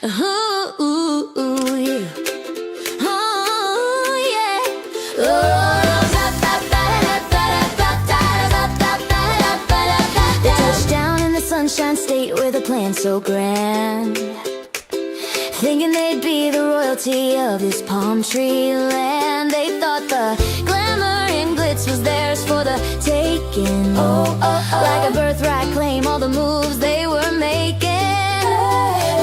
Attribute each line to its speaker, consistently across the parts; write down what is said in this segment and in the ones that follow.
Speaker 1: Ooh, yeah. Oh, yeah. They touched down in the Sunshine State with a plan so grand, thinking they'd be the royalty of this palm tree land. They thought the glamour and glitz was theirs for the taking. Like a birthright claim, all the moves they were making.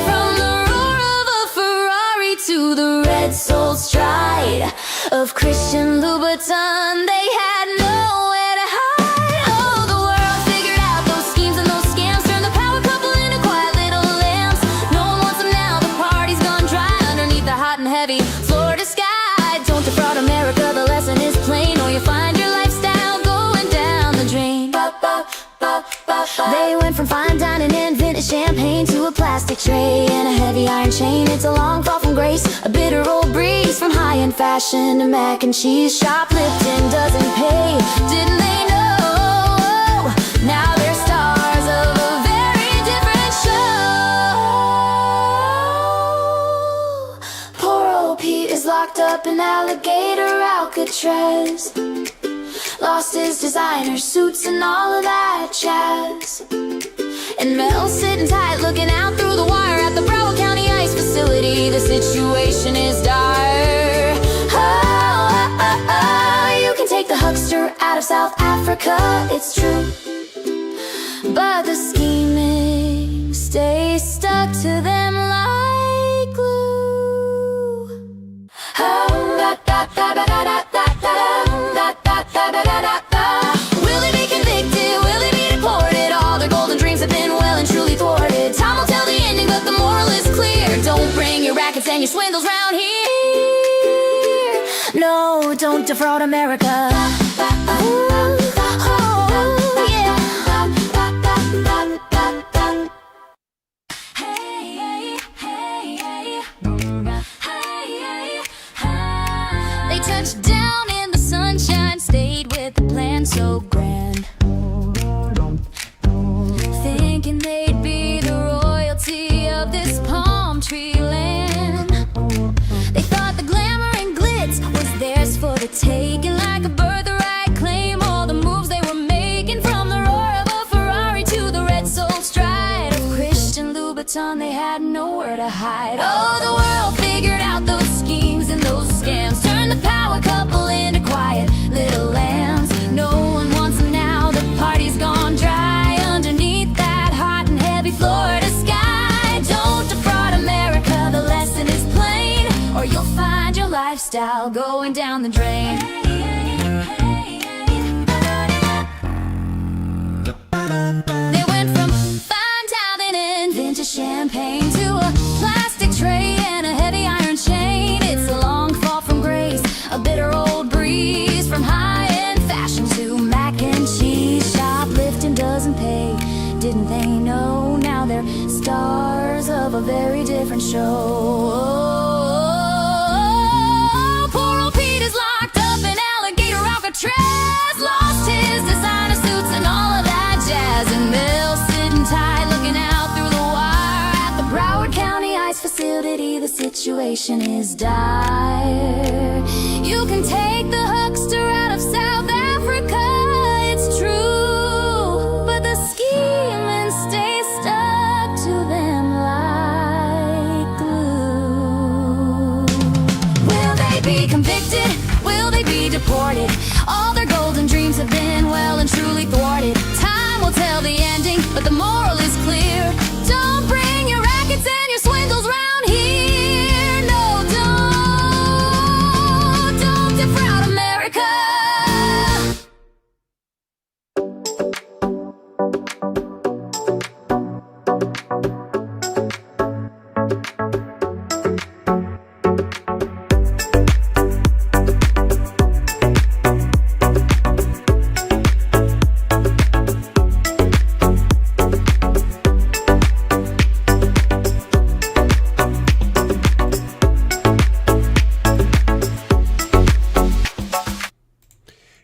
Speaker 1: From the roar of a Ferrari to the red soul stride of Christian Louboutin, they had nowhere to hide. Oh, the world figured out those schemes and those scams, turned the power couple into quiet little lambs. No one wants them now, the party's gone dry underneath the hot and heavy Florida sky. Don't defraud America, the lesson is plain, or you find your lifestyle going down the drain. They went from fine dining and vintage champagne to a plastic tray and a heavy iron chain. It's a long fall from grace, a bitter old breeze, from high-end fashion to mac and cheese. Shoplifting doesn't pay, didn't they know? Now they're stars of a very different show. Poor old Pete is locked up in alligator Alcatraz, lost his designer suits and all of that jazz. And Mel's sitting tight, looking out through the wire at the Broward County Ice Facility. The situation is dire. You can take the huckster out of South Africa, it's true, but the scheming stays stuck to them like glue. Will they be convicted? Will they be deported? All their golden dreams have been well and truly thwarted. Time will tell the ending, but the moral is clear. Don't bring your rackets and your swindles round here. No, don't defraud America. They touched down in the Sunshine State with a plan so grand, thinking they'd be the royalty of this palm tree land. They thought the glamour and glitz was theirs for the taking, like a birthright claim, all the moves they were making. From the roar of a Ferrari to the red soul stride of Christian Louboutin, they had nowhere to hide. Oh, the world figured out those schemes and those scams, turned the power couple into quiet little lambs. No one wants them now, the party's gone dry underneath that hot and heavy Florida sky. Don't defraud America, the lesson is plain, or you'll find your lifestyle going down the drain. They went from fine dining and vintage champagne to a plastic tray and a heavy iron chain. It's a long fall from grace, a bitter old breeze, from high-end fashion to mac and cheese. Shoplifting doesn't pay, didn't they know? Now they're stars of a very different show. Poor old Pete is locked up in alligator Alcatraz, lost his designer suits and all of that jazz. And Bill sitting tight, looking out through the wire at the Broward County Ice Facility. The situation is dire. You can take the huckster out of South Africa, it's true, but the scheming stays stuck to them like glue. Will they be convicted? Will they be deported? All their golden dreams have been well and truly thwarted. Time will tell the ending, but the moral is clear. Don't bring your rackets and your swindles round here. No, don't defraud America.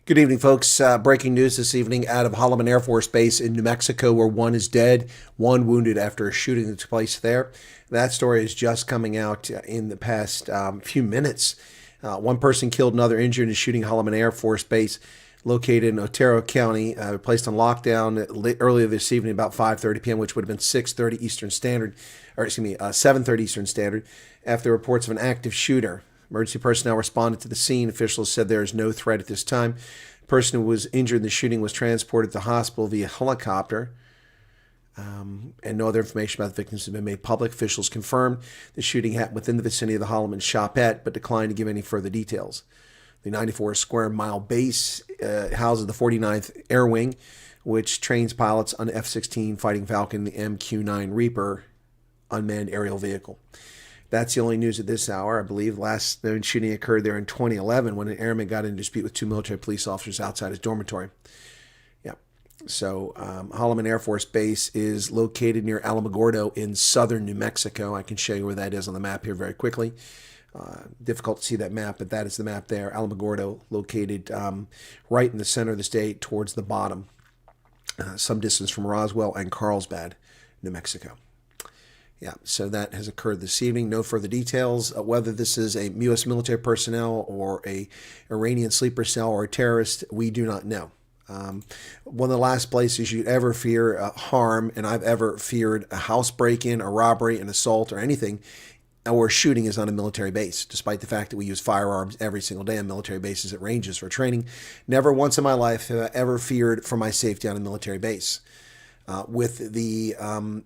Speaker 2: Good evening, folks. Breaking news this evening out of Holloman Air Force Base in New Mexico, where one is dead, one wounded after a shooting that took place there. That story is just coming out in the past few minutes. One person killed, another injured in a shooting at Holloman Air Force Base located in Otero County, placed on lockdown earlier this evening about 5:30 p.m., which would have been 6:30 Eastern Standard, or excuse me, 7:30 Eastern Standard, after reports of an active shooter. Emergency personnel responded to the scene. Officials said there is no threat at this time. The person who was injured in the shooting was transported to the hospital via helicopter. And no other information about the victims has been made public. Officials confirmed the shooting happened within the vicinity of the Holloman Shopette, but declined to give any further details. The 94 square mile base houses the 49th Air Wing, which trains pilots on the F-16 Fighting Falcon, the MQ-9 Reaper unmanned aerial vehicle. That's the only news at this hour. I believe last shooting occurred there in 2011 when an airman got in dispute with two military police officers outside his dormitory. Yeah. So Holloman Air Force Base is located near Alamogordo in southern New Mexico. I can show you where that is on the map here very quickly. Difficult to see that map, but that is the map there. Alamogordo, located right in the center of the state towards the bottom, some distance from Roswell and Carlsbad, New Mexico. Yeah, so that has occurred this evening. No further details. Whether this is a U.S. military personnel or a Iranian sleeper cell or a terrorist, we do not know. One of the last places you'd ever fear harm, and I've ever feared a house break-in, a robbery, an assault, or anything, or shooting, is on a military base, despite the fact that we use firearms every single day on military bases at ranges for training. Never once in my life have I ever feared for my safety on a military base. With the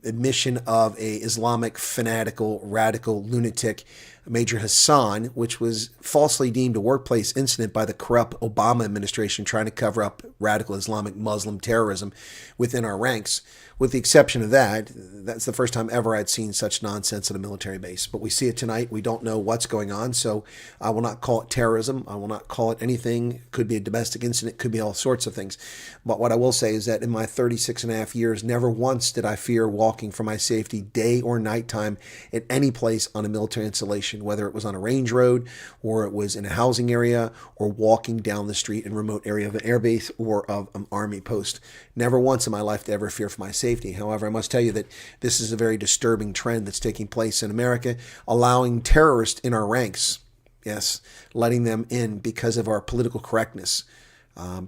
Speaker 2: admission of a Islamic fanatical, radical lunatic, Major Hassan, which was falsely deemed a workplace incident by the corrupt Obama administration trying to cover up radical Islamic Muslim terrorism within our ranks. With the exception of that, that's the first time ever I'd seen such nonsense at a military base. But we see it tonight. We don't know what's going on, so I will not call it terrorism. I will not call it anything. It could be a domestic incident. It could be all sorts of things. But what I will say is that in my 36 and a half years, never once did I fear walking for my safety day or nighttime at any place on a military installation, whether it was on a range road or it was in a housing area or walking down the street in a remote area of an air base or of an army post. Never once in my life did I ever fear for my safety. However, I must tell you that this is a very disturbing trend that's taking place in America, allowing terrorists in our ranks, yes, letting them in because of our political correctness.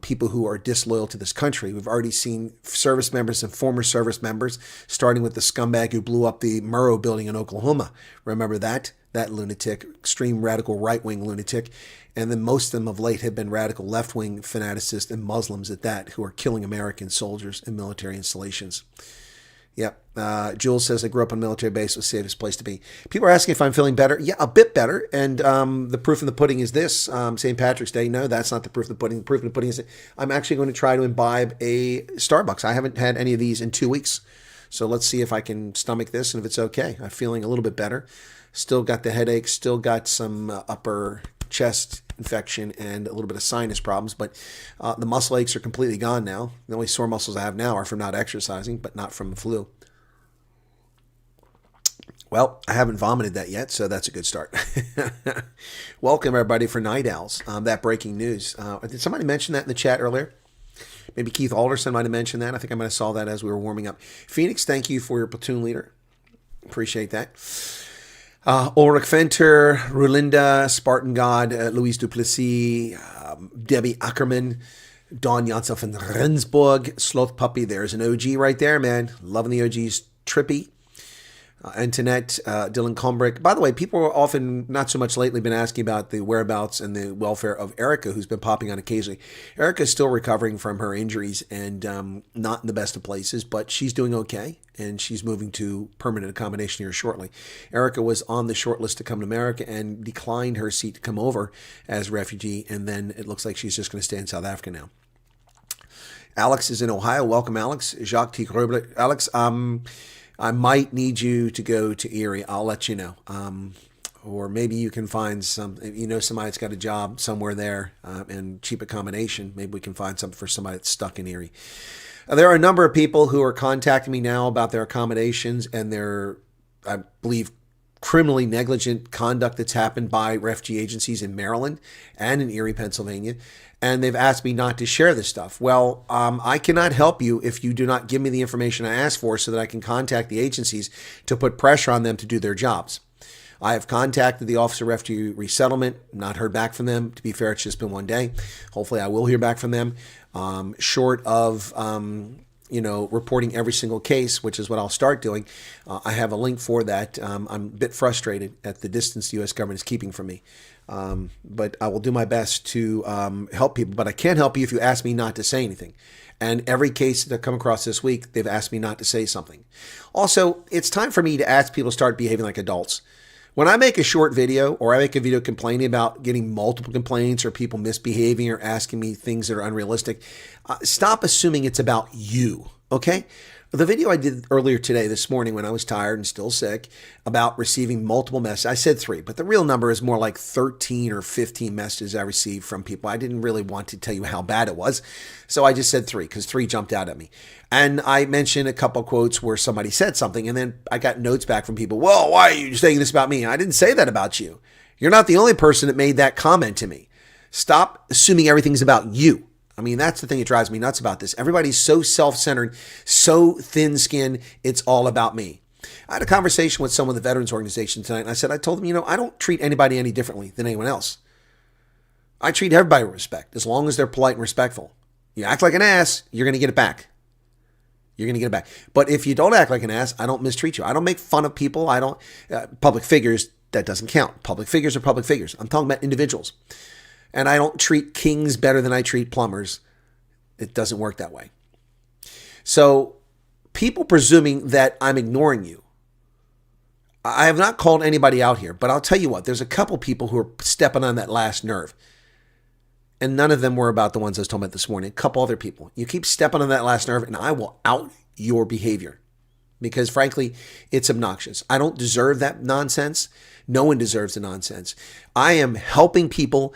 Speaker 2: People who are disloyal to this country. We've already seen service members and former service members, starting with the scumbag who blew up the Murrow building in Oklahoma. Remember that? That lunatic, extreme radical right-wing lunatic. And then most of them of late have been radical left-wing fanaticists and Muslims at that, who are killing American soldiers in military installations. Yep. Jules says, I grew up on a military base. It was the safest place to be. People are asking if I'm feeling better. Yeah, a bit better. And the proof in the pudding is this. St. Patrick's Day. No, that's not the proof of the pudding. The proof in the pudding is that I'm actually going to try to imbibe a Starbucks. I haven't had any of these in 2 weeks. So let's see if I can stomach this and if it's okay. I'm feeling a little bit better. Still got the headache. Still got some upper chest infection and a little bit of sinus problems, but the muscle aches are completely gone now. The only sore muscles I have now are from not exercising, but not from the flu. Well, I haven't vomited that yet, so that's a good start. Welcome, everybody, for Night Owls. That breaking news. Did somebody mention that in the chat earlier? Maybe Keith Alderson might have mentioned that. I think I might have saw that as we were warming up. Phoenix, thank you for your platoon leader. Appreciate that. Ulrich Fenter, Rulinda, Spartan God, Louise Duplessis, Debbie Ackerman, Dawn Janssen von Rensburg, Sloth Puppy. There's an OG right there, man. Loving the OGs. Trippy, Antoinette, Dylan Combrick. By the way, people are often, not so much lately, been asking about the whereabouts and the welfare of Erica, who's been popping on occasionally. Erica's still recovering from her injuries and not in the best of places, but she's doing okay, and she's moving to permanent accommodation here shortly. Erica was on the short list to come to America and declined her seat to come over as refugee, and then it looks like she's just going to stay in South Africa now. Alex is in Ohio. Welcome, Alex. Jacques T. Grobler. Alex, I might need you to go to Erie. I'll let you know. Or maybe you can find somebody that's got a job somewhere there and cheap accommodation. Maybe we can find something for somebody that's stuck in Erie. There are a number of people who are contacting me now about their accommodations and their, I believe, criminally negligent conduct that's happened by refugee agencies in Maryland and in Erie, Pennsylvania. And they've asked me not to share this stuff. Well, I cannot help you if you do not give me the information I asked for so that I can contact the agencies to put pressure on them to do their jobs. I have contacted the Office of Refugee Resettlement, not heard back from them. To be fair, it's just been one day. Hopefully I will hear back from them. Short of, reporting every single case, which is what I'll start doing. I have a link for that. I'm a bit frustrated at the distance the U.S. government is keeping from me. But I will do my best to help people. But I can't help you if you ask me not to say anything. And every case that I've come across this week, they've asked me not to say something. Also, it's time for me to ask people to start behaving like adults. When I make a short video or I make a video complaining about getting multiple complaints or people misbehaving or asking me things that are unrealistic, stop assuming it's about you, okay? The video I did earlier today, this morning, when I was tired and still sick, about receiving multiple messages. I said 3, but the real number is more like 13 or 15 messages I received from people. I didn't really want to tell you how bad it was, so I just said 3 because 3 jumped out at me. And I mentioned a couple quotes where somebody said something, and then I got notes back from people, well, why are you saying this about me? I didn't say that about you. You're not the only person that made that comment to me. Stop assuming everything's about you. I mean, that's the thing that drives me nuts about this. Everybody's so self-centered, so thin-skinned, it's all about me. I had a conversation with someone in the Veterans Organization tonight, and I told them, I don't treat anybody any differently than anyone else. I treat everybody with respect, as long as they're polite and respectful. You act like an ass, you're going to get it back. You're going to get it back. But if you don't act like an ass, I don't mistreat you. I don't make fun of people. I don't, public figures, that doesn't count. Public figures are public figures. I'm talking about individuals. And I don't treat kings better than I treat plumbers. It doesn't work that way. So people presuming that I'm ignoring you. I have not called anybody out here, but I'll tell you what, there's a couple people who are stepping on that last nerve. And none of them were about the ones I was talking about this morning. A couple other people. You keep stepping on that last nerve and I will out your behavior. Because frankly, it's obnoxious. I don't deserve that nonsense. No one deserves the nonsense. I am helping people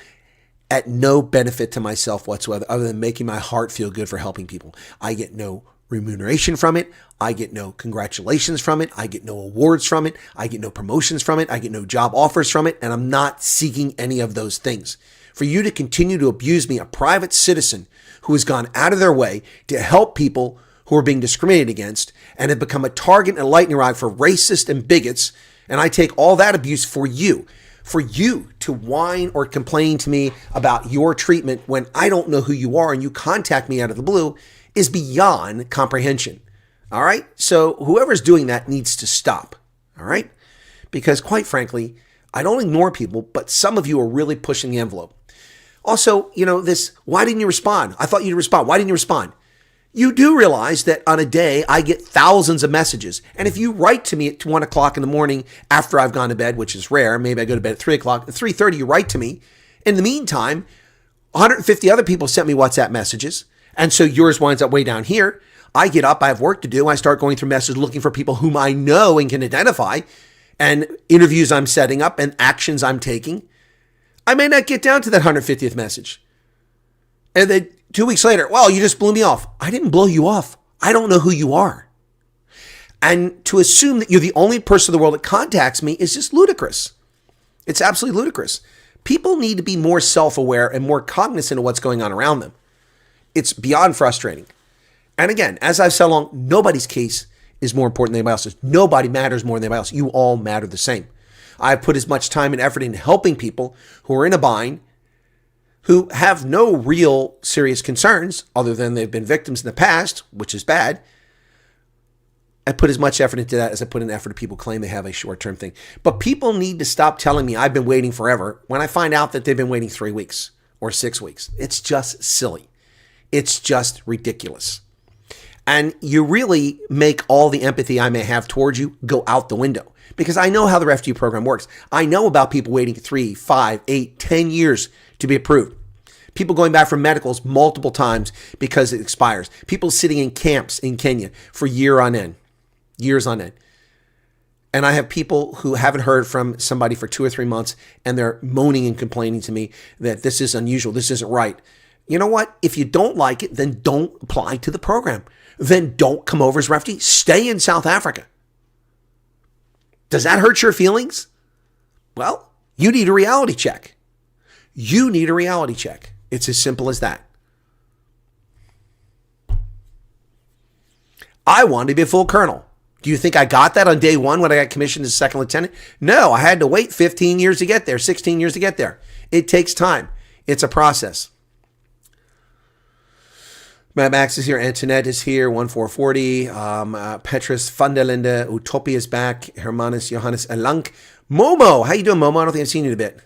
Speaker 2: at no benefit to myself whatsoever, other than making my heart feel good for helping people. I get no remuneration from it. I get no congratulations from it. I get no awards from it. I get no promotions from it. I get no job offers from it. And I'm not seeking any of those things. For you to continue to abuse me, a private citizen who has gone out of their way to help people who are being discriminated against and have become a target and a lightning rod for racists and bigots, and I take all that abuse for you. For you to whine or complain to me about your treatment when I don't know who you are and you contact me out of the blue is beyond comprehension. All right? So whoever's doing that needs to stop. All right? Because quite frankly, I don't ignore people, but some of you are really pushing the envelope. Also, this, why didn't you respond? I thought you'd respond. Why didn't you respond? You do realize that on a day, I get thousands of messages. And if you write to me at 1 o'clock in the morning after I've gone to bed, which is rare, maybe I go to bed at 3 o'clock, at 3:30 you write to me. In the meantime, 150 other people sent me WhatsApp messages. And so yours winds up way down here. I get up, I have work to do. I start going through messages looking for people whom I know and can identify and interviews I'm setting up and actions I'm taking. I may not get down to that 150th message. And then 2 weeks later, well, you just blew me off. I didn't blow you off. I don't know who you are. And to assume that you're the only person in the world that contacts me is just ludicrous. It's absolutely ludicrous. People need to be more self-aware and more cognizant of what's going on around them. It's beyond frustrating. And again, as I've said along, nobody's case is more important than anybody else's. Nobody matters more than anybody else. You all matter the same. I've put as much time and effort into helping people who are in a bind, who have no real serious concerns other than they've been victims in the past, which is bad. I put as much effort into that as I put in effort to people claim they have a short-term thing. But people need to stop telling me I've been waiting forever when I find out that they've been waiting 3 weeks or 6 weeks. It's just silly. It's just ridiculous. And you really make all the empathy I may have towards you go out the window. Because I know how the refugee program works. I know about people waiting 3, 5, 8, 10 years to be approved. People going back for medicals multiple times because it expires. People sitting in camps in Kenya for years on end. And I have people who haven't heard from somebody for 2 or 3 months and they're moaning and complaining to me that this is unusual, this isn't right. You know what? If you don't like it, then don't apply to the program. Then don't come over as refugee. Stay in South Africa. Does that hurt your feelings? Well, you need a reality check. You need a reality check. It's as simple as that. I wanted to be a full colonel. Do you think I got that on day one when I got commissioned as second lieutenant? No, I had to wait 15 years to get there, 16 years to get there. It takes time. It's a process. Matt Max is here. Antoinette is here. 1440. Petrus van der Linde. Utopia is back. Hermanus Johannes Elank. Momo. How you doing, Momo? I don't think I've seen you in a bit.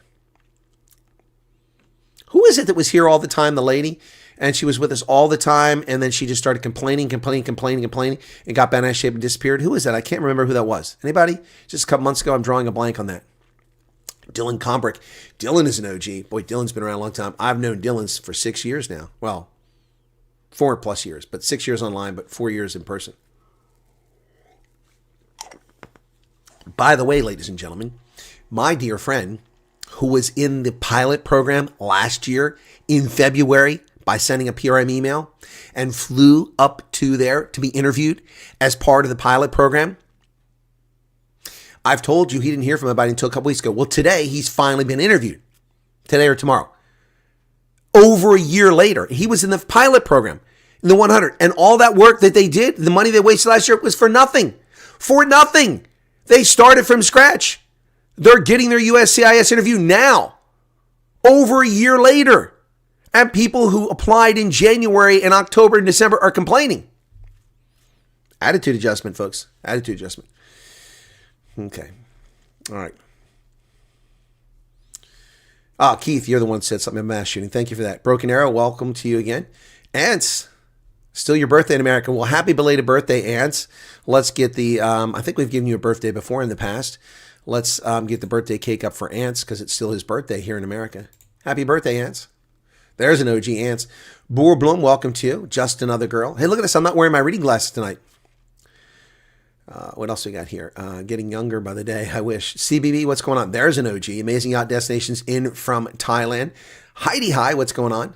Speaker 2: Who is it that was here all the time, the lady? And she was with us all the time, and then she just started complaining, and got bent out of shape and disappeared. Who is that? I can't remember who that was. Anybody? Just a couple months ago, I'm drawing a blank on that. Dylan Combrick. Dylan is an OG. Boy, Dylan's been around a long time. I've known Dylan for 6 years now. Well, 4+ years, but 6 years online, but 4 years in person. By the way, ladies and gentlemen, my dear friend who was in the pilot program last year in February by sending a PRM email and flew up to there to be interviewed as part of the pilot program. I've told you he didn't hear from anybody until a couple weeks ago. Well, today he's finally been interviewed. Today or tomorrow. Over a year later, he was in the pilot program, in the 100. And all that work that they did, the money they wasted last year was for nothing. For nothing. They started from scratch. They're getting their USCIS interview now. Over a year later. And people who applied in January and October and December are complaining. Attitude adjustment, folks. Attitude adjustment. Okay. All right. Keith, you're the one who said something about mass shooting. Thank you for that. Broken Arrow, welcome to you again. Ants, still your birthday in America. Well, happy belated birthday, Ants. Let's get the, I think we've given you a birthday before in the past. Let's get the birthday cake up for Ants because it's still his birthday here in America. Happy birthday, Ants. There's an OG, Ants. Boer Bloom, welcome to you. Just another girl. Hey, look at this. I'm not wearing my reading glasses tonight. What else we got here? Getting younger by the day, I wish. CBB, what's going on? There's an OG. Amazing Yacht Destinations in from Thailand. Heidi Hi, what's going on?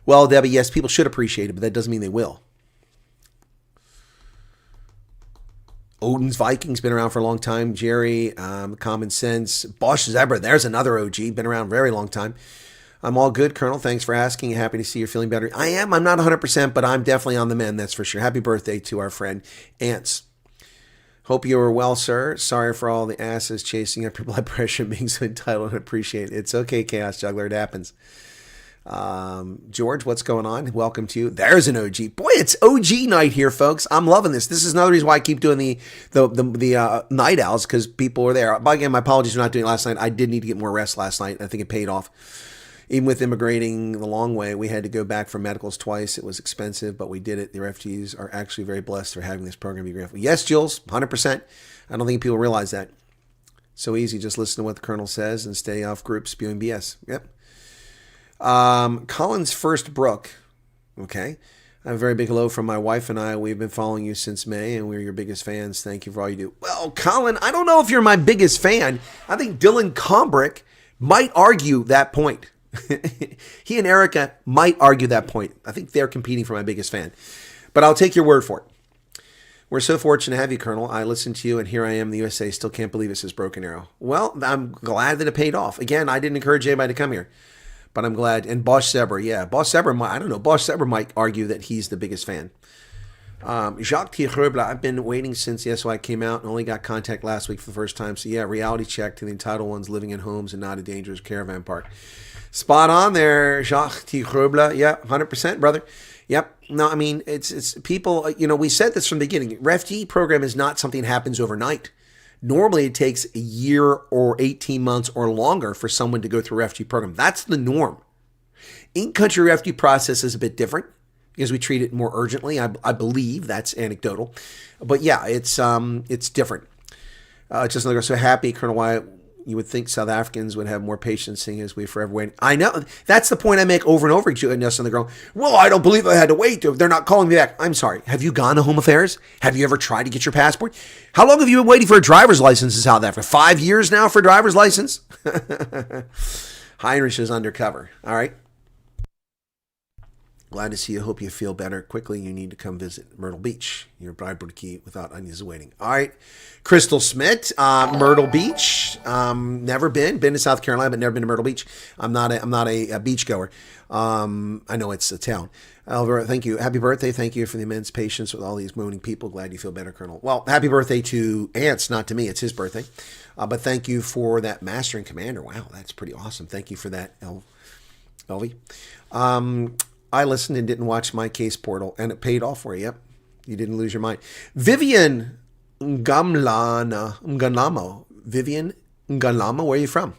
Speaker 2: Well, Debbie, yes, people should appreciate it, but that doesn't mean they will. Odin's Vikings, been around for a long time. Jerry, Common Sense. Bosch Zebra, there's another OG, been around a very long time. I'm all good, Colonel. Thanks for asking. Happy to see you're feeling better. I am. I'm not 100%, but I'm definitely on the mend, that's for sure. Happy birthday to our friend Ants. Hope you are well, sir. Sorry for all the asses chasing up your blood pressure, being so entitled and appreciate it. It's okay, Chaos Juggler. It happens. George, what's going on? Welcome to you. There's an OG. Boy, it's OG night here, folks. I'm loving this. This is another reason why I keep doing the night owls, because people are there. But again, my apologies for not doing it last night. I did need to get more rest last night. I think it paid off. Even with immigrating the long way, we had to go back for medicals twice. It was expensive, but we did it. The refugees are actually very blessed for having this program. Be grateful. Yes, Jules, 100%. I don't think people realize that. So easy. Just listen to what the Colonel says and stay off groups spewing BS. Yep. Collins First Brook. Okay. I have a very big hello from my wife and I. We've been following you since May, and we're your biggest fans. Thank you for all you do. Well, Colin, I don't know if you're my biggest fan. I think Dylan Combrick might argue that point. He and Erica might argue that point. I think they're competing for my biggest fan. But I'll take your word for it. We're so fortunate to have you, Colonel. I listened to you, and here I am in the USA. Still can't believe it says Broken Arrow. Well, I'm glad that it paid off. Again, I didn't encourage anybody to come here. But I'm glad. And Bosch Zebra, yeah. Bosch Zebra, I don't know. Bosch Zebra might argue that he's the biggest fan. Jacques Thierrebla, I've been waiting since the SOI came out and only got contact last week for the first time. So, yeah, reality check to the entitled ones living in homes and not a dangerous caravan park. Spot on there, Jacques Thierrebla. Yeah, 100%, brother. Yep. No, I mean, it's people, we said this from the beginning. Refugee program is not something that happens overnight. Normally, it takes a year or 18 months or longer for someone to go through a refugee program. That's the norm. In-country refugee process is a bit different because we treat it more urgently. I believe that's anecdotal. But yeah, it's different. Just another, so happy, Colonel Wyatt. You would think South Africans would have more patience, seeing as we forever waiting. I know. That's the point I make over and over again. Just on the ground. Well, I don't believe I had to wait. They're not calling me back. I'm sorry. Have you gone to Home Affairs? Have you ever tried to get your passport? How long have you been waiting for a driver's license in South Africa? 5 years now for a driver's license? Heinrich is undercover. All right. Glad to see you. Hope you feel better quickly. You need to come visit Myrtle Beach. Your bride key without onions is waiting. All right. Crystal Smith, Myrtle Beach. Never been to South Carolina, but never been to Myrtle Beach. I'm not a beach goer. I know it's a town. Alvaro, thank you. Happy birthday. Thank you for the immense patience with all these moaning people. Glad you feel better, Colonel. Well, happy birthday to Ants, not to me. It's his birthday. But thank you for that Master and Commander. Wow, that's pretty awesome. Thank you for that, Elvie. I listened and didn't watch My Case Portal, and it paid off for you. Yep. You didn't lose your mind. Vivian Ngalamo. Vivian Ngalamo, where are you from?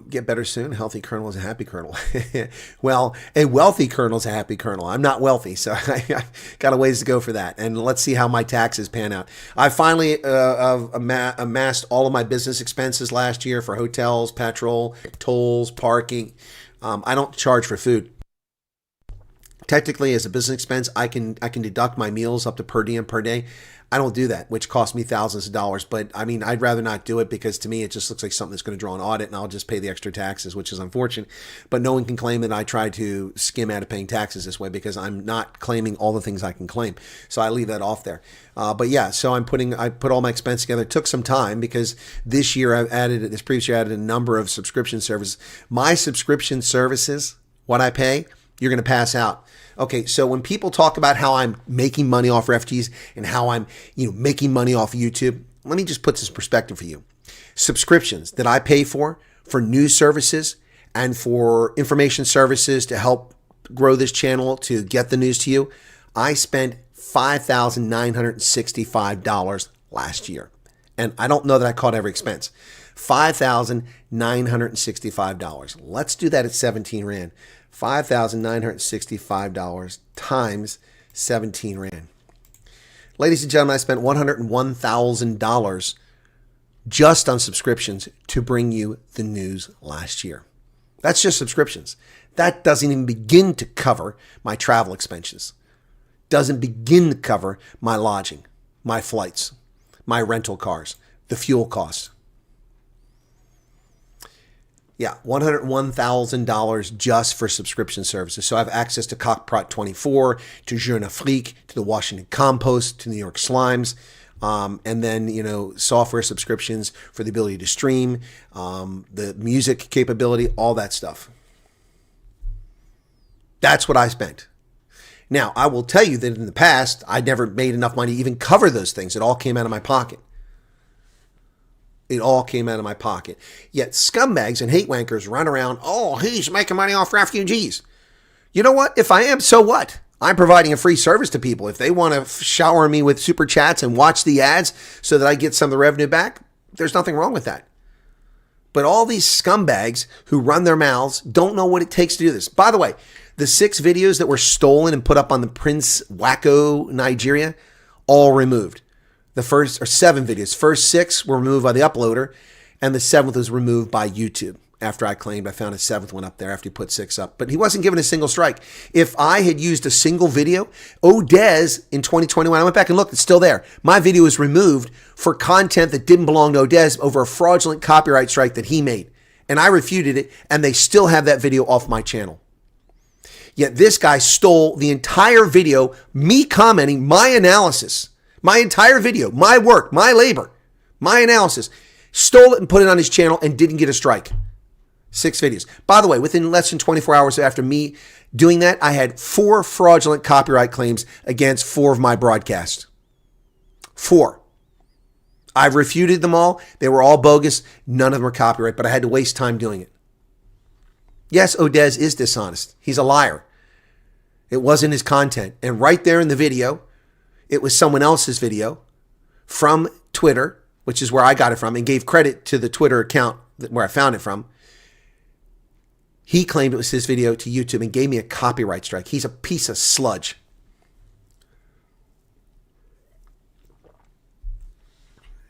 Speaker 2: Get better soon. A healthy colonel is a happy colonel. Well, a wealthy colonel is a happy colonel. I'm not wealthy, so I got a ways to go for that. And let's see how my taxes pan out. I finally amassed all of my business expenses last year for hotels, petrol, tolls, parking. I don't charge for food. Technically, as a business expense, I can deduct my meals up to per diem per day. I don't do that, which costs me thousands of dollars. But I mean, I'd rather not do it because to me, it just looks like something that's going to draw an audit, and I'll just pay the extra taxes, which is unfortunate. But no one can claim that I try to skim out of paying taxes this way because I'm not claiming all the things I can claim. So I leave that off there. But yeah, so I put all my expenses together. It took some time because this previous year I added a number of subscription services. My subscription services, what I pay, you're going to pass out. Okay, so when people talk about how I'm making money off refugees and how I'm, making money off YouTube, let me just put this in perspective for you. Subscriptions that I pay for news services and for information services to help grow this channel to get the news to you, I spent $5,965 last year. And I don't know that I caught every expense. $5,965. Let's do that at 17 Rand. $5,965 times 17 Rand. Ladies and gentlemen, I spent $101,000 just on subscriptions to bring you the news last year. That's just subscriptions. That doesn't even begin to cover my travel expenses. Doesn't begin to cover my lodging, my flights, my rental cars, the fuel costs. Yeah, $101,000 just for subscription services. So I have access to Cockprot 24, to Jeune Afrique, to the Washington Compost, to New York Slimes, and then, software subscriptions for the ability to stream, the music capability, all that stuff. That's what I spent. Now, I will tell you that in the past, I never made enough money to even cover those things. It all came out of my pocket. It all came out of my pocket. Yet scumbags and hate wankers run around, oh, he's making money off refugees. You know what? If I am, so what? I'm providing a free service to people. If they want to shower me with super chats and watch the ads so that I get some of the revenue back, there's nothing wrong with that. But all these scumbags who run their mouths don't know what it takes to do this. By the way, the 6 videos that were stolen and put up on the Prince Wacko Nigeria, all removed. The first 7 videos. First 6 were removed by the uploader, and the 7th was removed by YouTube. After I claimed I found a 7th one up there after he put 6 up. But he wasn't given a single strike. If I had used a single video, Odez in 2021, I went back and looked, it's still there. My video was removed for content that didn't belong to Odez over a fraudulent copyright strike that he made. And I refuted it, and they still have that video off my channel. Yet this guy stole the entire video, me commenting my analysis. My entire video, my work, my labor, my analysis, stole it and put it on his channel and didn't get a strike. 6 videos. By the way, within less than 24 hours after me doing that, I had 4 fraudulent copyright claims against 4 of my broadcasts. 4. I've refuted them all. They were all bogus. None of them are copyright, but I had to waste time doing it. Yes, Odez is dishonest. He's a liar. It wasn't his content. And right there in the video, it was someone else's video from Twitter, which is where I got it from, and gave credit to the Twitter account where I found it from. He claimed it was his video to YouTube and gave me a copyright strike. He's a piece of sludge.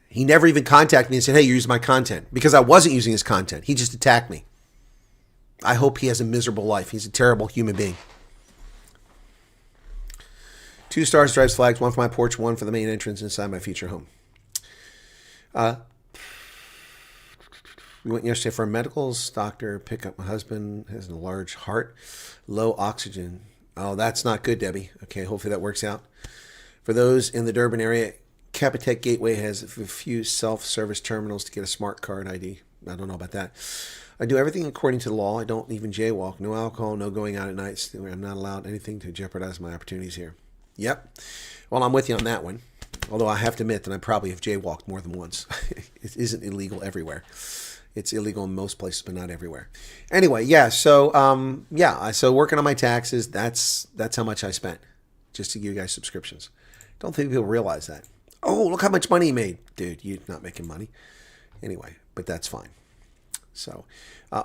Speaker 2: He never even contacted me and said, hey, you're using my content, because I wasn't using his content. He just attacked me. I hope he has a miserable life. He's a terrible human being. 2 stars, stripes, flags, 1 for my porch, 1 for the main entrance inside my future home. We went yesterday for medicals. Doctor pick up my husband, has a large heart, low oxygen. Oh, that's not good, Debbie. Okay, hopefully that works out. For those in the Durban area, Capitec Gateway has a few self-service terminals to get a smart card ID. I don't know about that. I do everything according to the law. I don't even jaywalk. No alcohol, no going out at night. I'm not allowed anything to jeopardize my opportunities here. Yep. Well, I'm with you on that one. Although I have to admit that I probably have jaywalked more than once. It isn't illegal everywhere. It's illegal in most places, but not everywhere. Anyway, yeah. So, so working on my taxes. That's how much I spent just to give you guys subscriptions. Don't think people realize that. Oh, look how much money you made, dude. You're not making money anyway, but that's fine. So,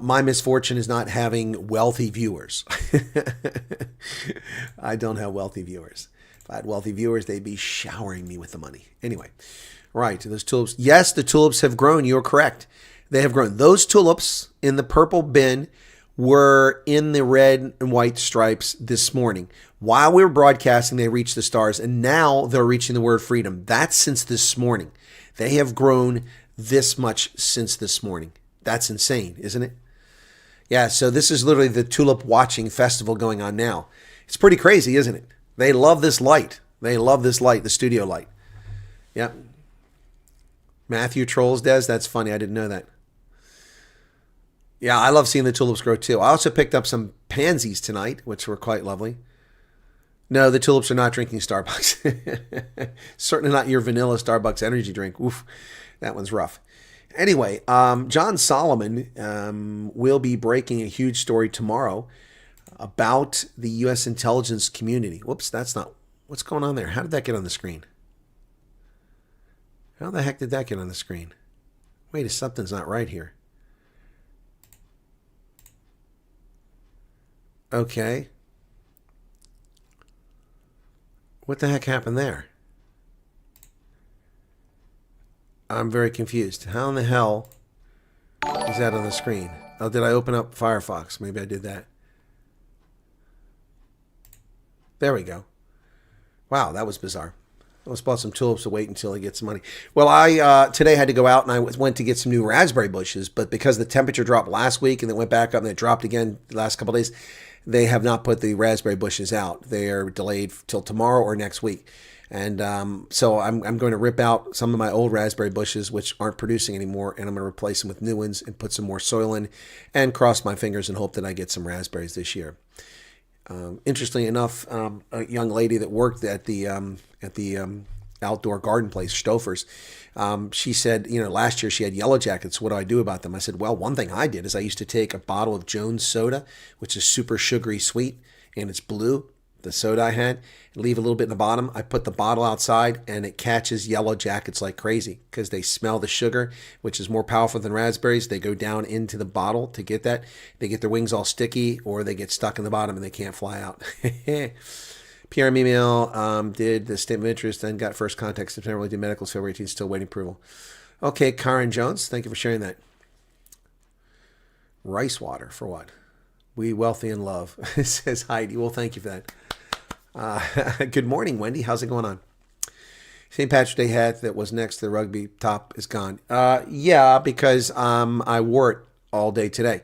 Speaker 2: my misfortune is not having wealthy viewers. I don't have wealthy viewers. If I had wealthy viewers, they'd be showering me with the money. Anyway, right, those tulips. Yes, the tulips have grown. You're correct. They have grown. Those tulips in the purple bin were in the red and white stripes this morning. While we were broadcasting, they reached the stars, and now they're reaching the word freedom. That's since this morning. They have grown this much since this morning. That's insane, isn't it? Yeah, so this is literally the tulip watching festival going on now. It's pretty crazy, isn't it? They love this light. They love this light, the studio light. Yep. Matthew trolls Des. That's funny. I didn't know that. Yeah, I love seeing the tulips grow too. I also picked up some pansies tonight, which were quite lovely. No, the tulips are not drinking Starbucks. Certainly not your vanilla Starbucks energy drink. Oof, that one's rough. Anyway, John Solomon will be breaking a huge story tomorrow about the U.S. intelligence community. Whoops, that's not... What's going on there? How did that get on the screen? How the heck did that get on the screen? Wait, something's not right here. Okay. What the heck happened there? I'm very confused. How in the hell is that on the screen? Oh, did I open up Firefox? Maybe I did that. There we go. Wow, that was bizarre. I almost bought some tulips to wait until I get some money. Well, I today had to go out and I went to get some new raspberry bushes, but because the temperature dropped last week and it went back up and it dropped again the last couple of days, they have not put the raspberry bushes out. They are delayed till tomorrow or next week. And so I'm going to rip out some of my old raspberry bushes, which aren't producing anymore, and I'm going to replace them with new ones and put some more soil in and cross my fingers and hope that I get some raspberries this year. Interestingly enough, a young lady that worked at the outdoor garden place, Stouffer's, she said, last year she had yellow jackets. What do I do about them? I said, well, one thing I did is I used to take a bottle of Jones soda, which is super sugary sweet, and it's blue, the soda I had, and leave a little bit in the bottom. I put the bottle outside, and it catches yellow jackets like crazy because they smell the sugar, which is more powerful than raspberries. They go down into the bottle to get that. They get their wings all sticky, or they get stuck in the bottom and they can't fly out. PR email did the statement of interest, then got first contact September, did medicals February 18th, still waiting approval. Okay, Karen Jones, thank you for sharing that. Rice water for what? We wealthy in love, says Heidi. Well, thank you for that. Good morning, Wendy. How's it going on? St. Patrick's Day hat that was next to the rugby top is gone. Yeah, because I wore it all day today.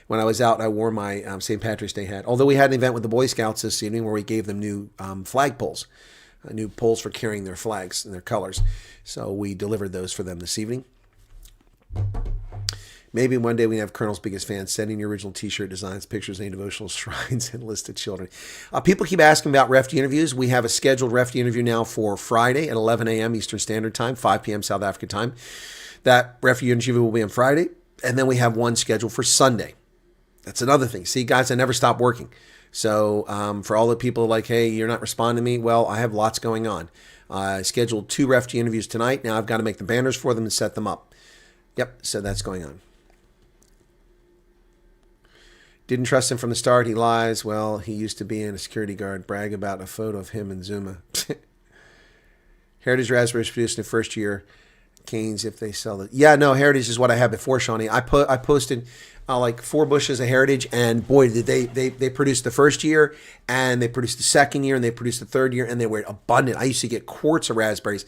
Speaker 2: When I was out, I wore my St. Patrick's Day hat. Although we had an event with the Boy Scouts this evening where we gave them new flag poles, new poles for carrying their flags and their colors. So we delivered those for them this evening. Maybe one day we have Colonel's biggest fans sending your original T-shirt designs, pictures, and devotional shrines, and listed children. People keep asking about refugee interviews. We have a scheduled refugee interview now for Friday at 11 a.m. Eastern Standard Time, 5 p.m. South African time. That refugee interview will be on Friday, and then we have one scheduled for Sunday. That's another thing. See, guys, I never stop working. So for all the people like, hey, you're not responding to me, well, I have lots going on. I scheduled 2 refugee interviews tonight. Now I've got to make the banners for them and set them up. Yep, so that's going on. Didn't trust him from the start. He lies. Well, he used to be in a security guard. Brag about a photo of him and Zuma. Heritage raspberries produced in the first year. Canes if they sell it. Yeah, no, Heritage is what I had before, Shawnee. I posted like 4 bushes of Heritage, and boy, did they produced the first year, and they produced the second year, and they produced the third year, and they were abundant. I used to get quarts of raspberries,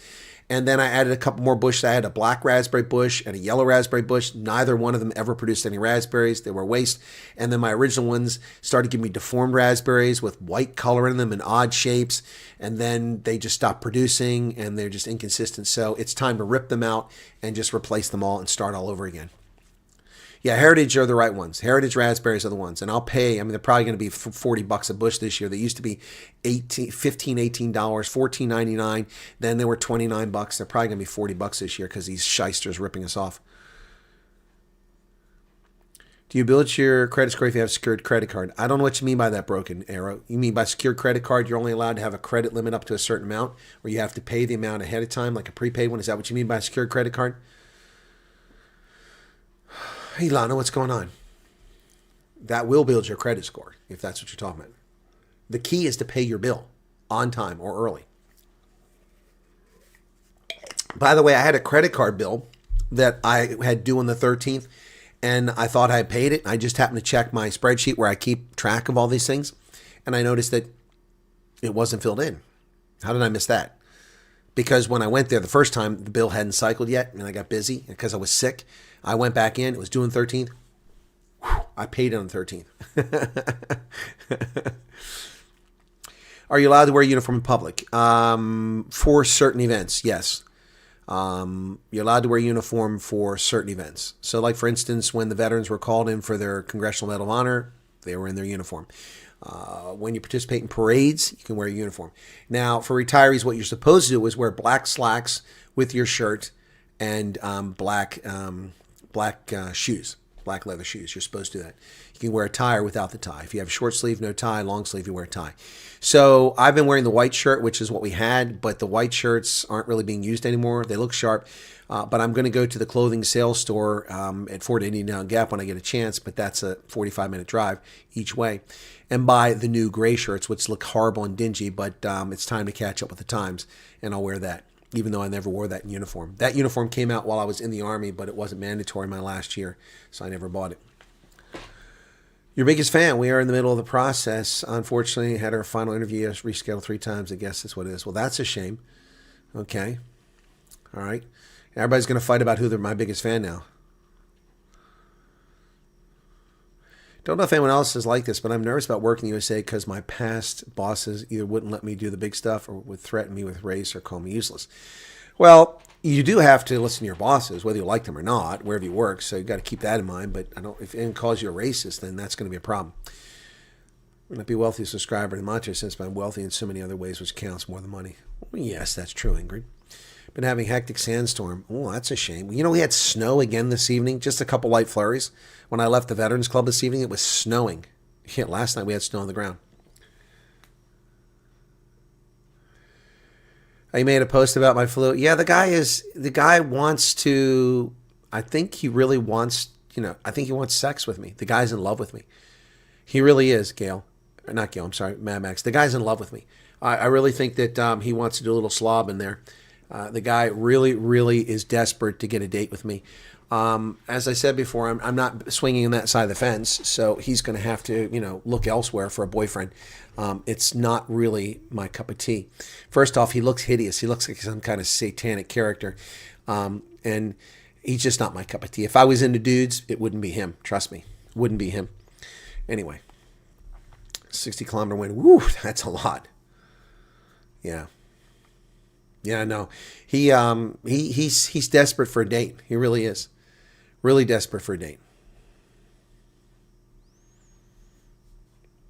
Speaker 2: And then I added a couple more bushes. I had a black raspberry bush and a yellow raspberry bush. Neither one of them ever produced any raspberries. They were waste. And then my original ones started giving me deformed raspberries with white color in them and odd shapes. And then they just stopped producing and they're just inconsistent. So it's time to rip them out and just replace them all and start all over again. Yeah, Heritage are the right ones. Heritage raspberries are the ones. And I'll pay, I mean, they're probably going to be $40 a bush this year. They used to be $15, $18, $14.99. Then they were $29. They're probably going to be $40 this year because these shysters ripping us off. Do you build your credit score if you have a secured credit card? I don't know what you mean by that, Broken Arrow. You mean by secured credit card, you're only allowed to have a credit limit up to a certain amount, or you have to pay the amount ahead of time, like a prepaid one? Is that what you mean by a secured credit card? Hey, Lana, what's going on? That will build your credit score, if that's what you're talking about. The key is to pay your bill on time or early. By the way, I had a credit card bill that I had due on the 13th, and I thought I had paid it. I just happened to check my spreadsheet where I keep track of all these things, and I noticed that it wasn't filled in. How did I miss that? Because when I went there the first time, the bill hadn't cycled yet, and I got busy because I was sick. I went back in. It was due on the 13th. Whew, I paid it on the 13th. Are you allowed to wear a uniform in public? For certain events, yes. You're allowed to wear a uniform for certain events. So like, for instance, when the veterans were called in for their Congressional Medal of Honor, they were in their uniform. When you participate in parades, you can wear a uniform. Now, for retirees, what you're supposed to do is wear black slacks with your shirt and black shoes, black leather shoes. You're supposed to do that. You can wear a tie or without the tie. If you have short sleeve, no tie. Long sleeve, you wear a tie. So I've been wearing the white shirt, which is what we had, but the white shirts aren't really being used anymore. They look sharp. But I'm going to go to the clothing sales store at Fort Indian Gap when I get a chance, but that's a 45-minute drive each way, and buy the new gray shirts, which look horrible and dingy, but it's time to catch up with the times, and I'll wear that, even though I never wore that uniform. That uniform came out while I was in the Army, but it wasn't mandatory my last year, so I never bought it. Your biggest fan. We are in the middle of the process. Unfortunately, had our final interview rescheduled 3 times. I guess that's what it is. Well, that's a shame. Okay. All right. Everybody's going to fight about who they're my biggest fan now. Don't know if anyone else is like this, but I'm nervous about working in the USA because my past bosses either wouldn't let me do the big stuff or would threaten me with race or call me useless. Well, you do have to listen to your bosses, whether you like them or not, wherever you work. So you got to keep that in mind. But if anyone calls you a racist, then that's going to be a problem. I'm not be a wealthy subscriber to Monte since I'm wealthy in so many other ways, which counts more than money. Well, yes, that's true, Ingrid. Been having hectic sandstorm. Oh, that's a shame. You know, we had snow again this evening, just a couple light flurries. When I left the Veterans Club this evening, it was snowing. Yeah, last night we had snow on the ground. I made a post about my flu. Yeah, the guy wants to, I think he really wants, I think he wants sex with me. The guy's in love with me. He really is, Gail. Or not Gail, I'm sorry, Mad Max. The guy's in love with me. I really think that he wants to do a little slob in there. The guy really, really is desperate to get a date with me. As I said before, I'm not swinging on that side of the fence, so he's going to have to, look elsewhere for a boyfriend. It's not really my cup of tea. First off, he looks hideous. He looks like some kind of satanic character, and he's just not my cup of tea. If I was into dudes, it wouldn't be him. Trust me, wouldn't be him. Anyway, 60-kilometer wind. Woo, that's a lot. Yeah. Yeah, no, he's desperate for a date. He really is, really desperate for a date.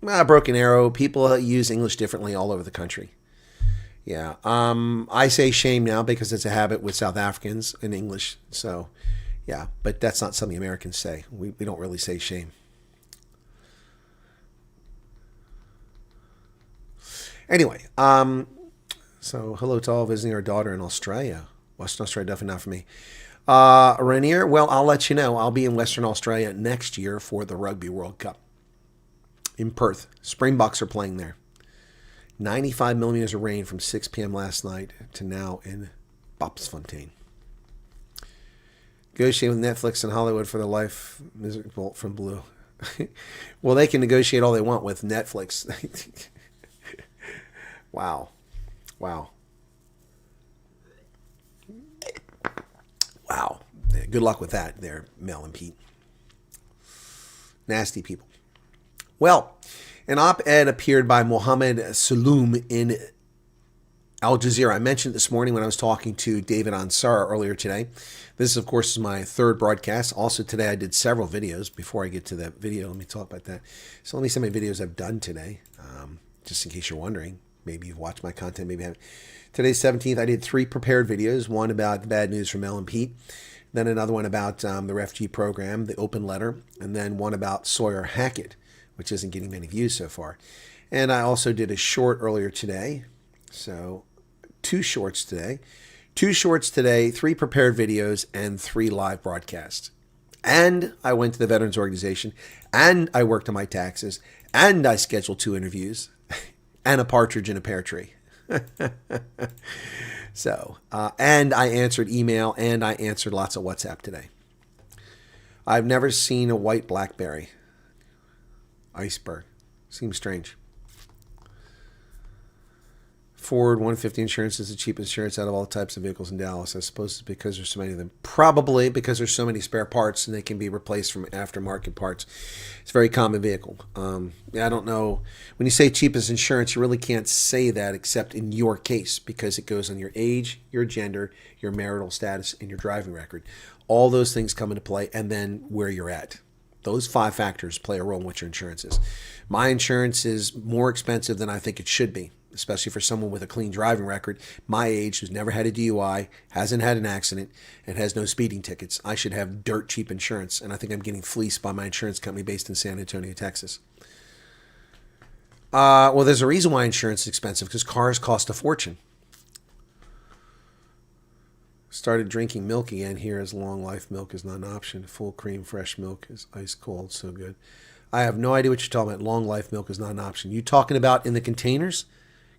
Speaker 2: Broken Arrow. People use English differently all over the country. Yeah, I say shame now because it's a habit with South Africans in English. So, yeah, but that's not something Americans say. We don't really say shame. Anyway, so hello to all visiting our daughter in Australia. Western Australia, definitely not for me. Rainier, well, I'll let you know. I'll be in Western Australia next year for the Rugby World Cup in Perth. Springboks are playing there. 95 millimeters of rain from 6 p.m. last night to now in Bopsfontein. Negotiate with Netflix and Hollywood for the life music bolt from Blue. Well, they can negotiate all they want with Netflix. Wow. Wow. Good luck with that there, Mel and Pete. Nasty people. Well, an op-ed appeared by Mohammed Saloom in Al Jazeera. I mentioned this morning when I was talking to David Ansar earlier today. This, of course, is my third broadcast. Also today I did several videos. Before I get to that video, let me talk about that. So let me see how many videos I've done today, just in case you're wondering. Maybe you've watched my content, maybe you haven't. Today's 17th. I did 3 prepared videos. One about the bad news from Mel and Pete. Then another one about the refugee program, the open letter. And then one about Sawyer Hackett, which isn't getting many views so far. And I also did a short earlier today. So 2 shorts today. 2 shorts today, 3 prepared videos, and 3 live broadcasts. And I went to the Veterans Organization, and I worked on my taxes, and I scheduled 2 interviews, and a partridge in a pear tree. So, and I answered email, and I answered lots of WhatsApp today. I've never seen a white blackberry. Iceberg. Seems strange. Ford 150 insurance is the cheapest insurance out of all types of vehicles in Dallas. I suppose it's because there's so many of them. Probably because there's so many spare parts and they can be replaced from aftermarket parts. It's a very common vehicle. I don't know. When you say cheapest insurance, you really can't say that except in your case because it goes on your age, your gender, your marital status, and your driving record. All those things come into play, and then where you're at. Those 5 factors play a role in what your insurance is. My insurance is more expensive than I think it should be, especially for someone with a clean driving record, my age, who's never had a DUI, hasn't had an accident, and has no speeding tickets. I should have dirt cheap insurance, and I think I'm getting fleeced by my insurance company based in San Antonio, Texas. Well, there's a reason why insurance is expensive, because cars cost a fortune. Started drinking milk again here as long life milk is not an option. Full cream fresh milk is ice cold, so good. I have no idea what you're talking about. Long life milk is not an option. You talking about in the containers?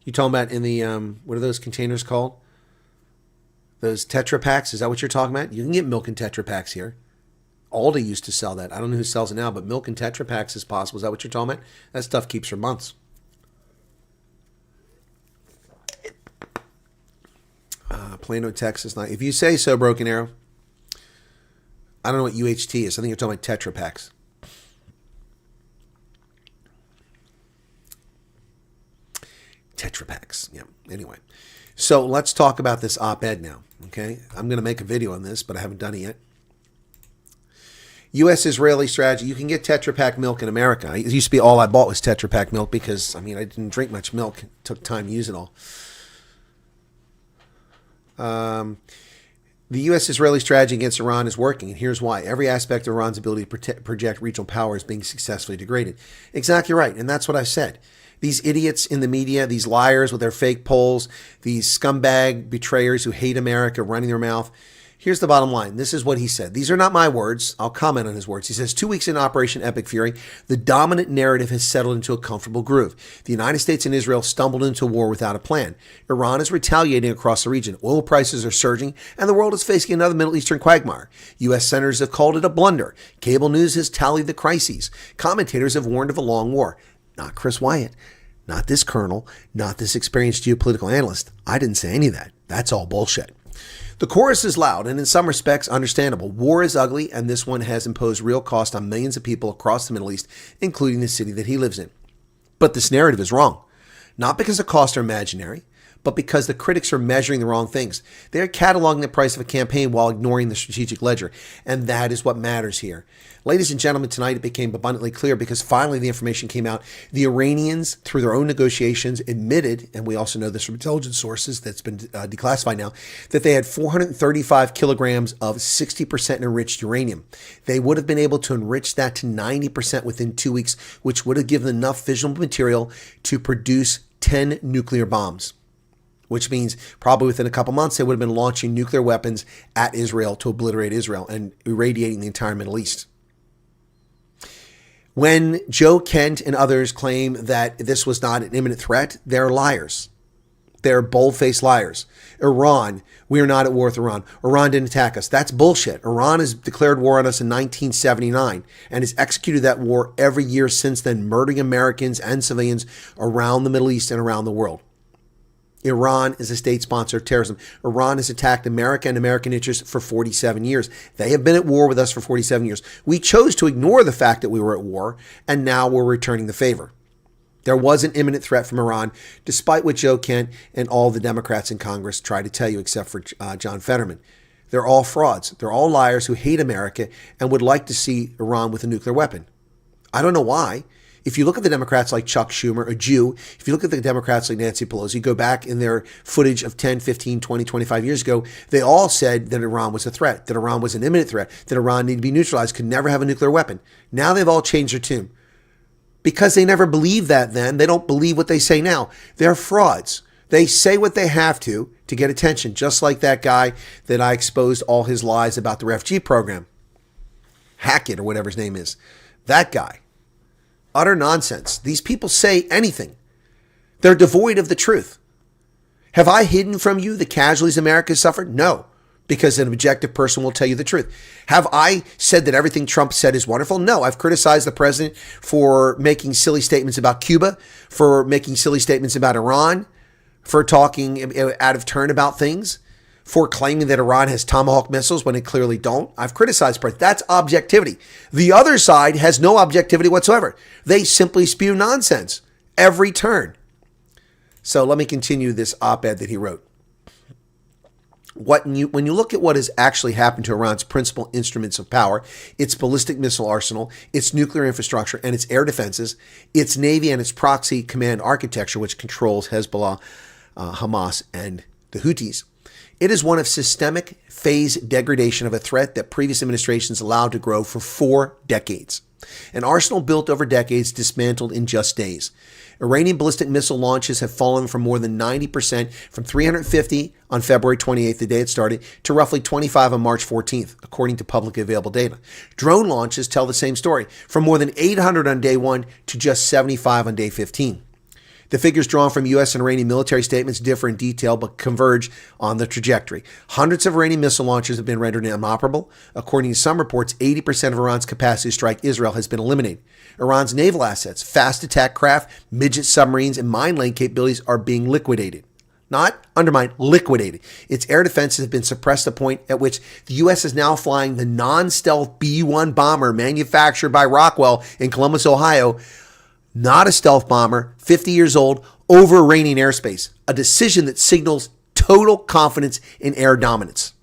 Speaker 2: You talking about in the, what are those containers called? Those Tetra Packs? Is that what you're talking about? You can get milk in Tetra Packs here. Aldi used to sell that. I don't know who sells it now, but milk in Tetra Packs is possible. Is that what you're talking about? That stuff keeps for months. Plano, Texas. If you say so, Broken Arrow. I don't know what UHT is. I think you're talking about Tetra Packs. Tetra Packs. Yeah. Anyway. So let's talk about this op-ed now. Okay. I'm going to make a video on this, but I haven't done it yet. U.S.-Israeli strategy. You can get Tetra Pak milk in America. It used to be all I bought was Tetra Pak milk because, I didn't drink much milk. It took time to use it all. The U.S.-Israeli strategy against Iran is working, and here's why. Every aspect of Iran's ability to project regional power is being successfully degraded. Exactly right, and that's what I said. These idiots in the media, these liars with their fake polls, these scumbag betrayers who hate America running their mouth. Here's the bottom line. This is what he said. These are not my words. I'll comment on his words. He says, 2 weeks into Operation Epic Fury, the dominant narrative has settled into a comfortable groove. The United States and Israel stumbled into war without a plan. Iran is retaliating across the region. Oil prices are surging, and the world is facing another Middle Eastern quagmire. U.S. senators have called it a blunder. Cable news has tallied the crises. Commentators have warned of a long war. Not Chris Wyatt. Not this colonel. Not this experienced geopolitical analyst. I didn't say any of that. That's all bullshit. The chorus is loud and in some respects understandable. War is ugly, and this one has imposed real cost on millions of people across the Middle East, including the city that he lives in. But this narrative is wrong. Not because the costs are imaginary, but because the critics are measuring the wrong things. They are cataloging the price of a campaign while ignoring the strategic ledger, and that is what matters here. Ladies and gentlemen, tonight it became abundantly clear because finally the information came out. The Iranians, through their own negotiations, admitted, and we also know this from intelligence sources that's been declassified now, that they had 435 kilograms of 60% enriched uranium. They would have been able to enrich that to 90% within 2 weeks, which would have given enough fissionable material to produce 10 nuclear bombs. Which means probably within a couple months, they would have been launching nuclear weapons at Israel to obliterate Israel and irradiating the entire Middle East. When Joe Kent and others claim that this was not an imminent threat, they're liars. They're bold-faced liars. Iran, we are not at war with Iran. Iran didn't attack us. That's bullshit. Iran has declared war on us in 1979 and has executed that war every year since then, murdering Americans and civilians around the Middle East and around the world. Iran is a state sponsor of terrorism. Iran has attacked America and American interests for 47 years. They have been at war with us for 47 years. We chose to ignore the fact that we were at war, and now we're returning the favor. There was an imminent threat from Iran, despite what Joe Kent and all the Democrats in Congress try to tell you, except for John Fetterman. They're all frauds. They're all liars who hate America and would like to see Iran with a nuclear weapon. I don't know why. If you look at the Democrats like Chuck Schumer, a Jew, if you look at the Democrats like Nancy Pelosi, go back in their footage of 10, 15, 20, 25 years ago, they all said that Iran was a threat, that Iran was an imminent threat, that Iran needed to be neutralized, could never have a nuclear weapon. Now they've all changed their tune. Because they never believed that then, they don't believe what they say now. They're frauds. They say what they have to get attention, just like that guy that I exposed all his lies about the refugee program. Hackett or whatever his name is. That guy. Utter nonsense. These people say anything. They're devoid of the truth. Have I hidden from you the casualties America has suffered? No, because an objective person will tell you the truth. Have I said that everything Trump said is wonderful? No, I've criticized the president for making silly statements about Cuba, for making silly statements about Iran, for talking out of turn about things, for claiming that Iran has Tomahawk missiles when it clearly don't. I've criticized President. That's objectivity. The other side has no objectivity whatsoever. They simply spew nonsense every turn. So let me continue this op-ed that he wrote. When you look at what has actually happened to Iran's principal instruments of power, its ballistic missile arsenal, its nuclear infrastructure, and its air defenses, its navy and its proxy command architecture, which controls Hezbollah, Hamas, and the Houthis, it is one of systemic phase degradation of a threat that previous administrations allowed to grow for 4 decades. An arsenal built over decades dismantled in just days. Iranian ballistic missile launches have fallen from more than 90%, from 350 on February 28th, the day it started, to roughly 25 on March 14th, according to publicly available data. Drone launches tell the same story, from more than 800 on day 1 to just 75 on day 15. The figures drawn from U.S. and Iranian military statements differ in detail but converge on the trajectory. Hundreds of Iranian missile launches have been rendered inoperable. According to some reports, 80% of Iran's capacity to strike Israel has been eliminated. Iran's naval assets, fast attack craft, midget submarines, and mine laying capabilities are being liquidated. Not undermined, liquidated. Its air defenses have been suppressed to the point at which the U.S. is now flying the non-stealth B-1 bomber manufactured by Rockwell in Columbus, Ohio, not a stealth bomber, 50 years old, over Iranian airspace, a decision that signals total confidence in air dominance.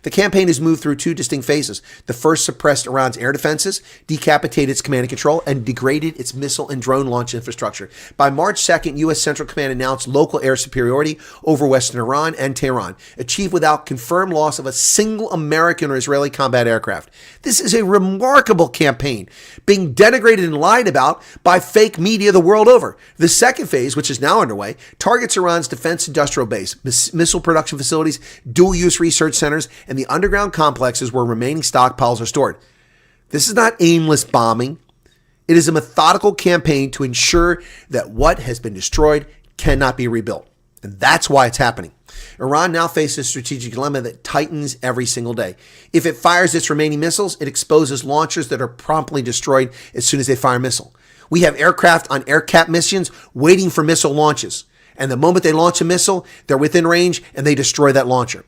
Speaker 2: The campaign has moved through 2 distinct phases. The first suppressed Iran's air defenses, decapitated its command and control, and degraded its missile and drone launch infrastructure. By March 2nd, U.S. Central Command announced local air superiority over Western Iran and Tehran, achieved without confirmed loss of a single American or Israeli combat aircraft. This is a remarkable campaign, being denigrated and lied about by fake media the world over. The second phase, which is now underway, targets Iran's defense industrial base, missile production facilities, dual-use research centers, and the underground complexes where remaining stockpiles are stored. This is not aimless bombing. It is a methodical campaign to ensure that what has been destroyed cannot be rebuilt. And that's why it's happening. Iran now faces a strategic dilemma that tightens every single day. If it fires its remaining missiles, it exposes launchers that are promptly destroyed as soon as they fire a missile. We have aircraft on air-cap missions waiting for missile launches. And the moment they launch a missile, they're within range and they destroy that launcher.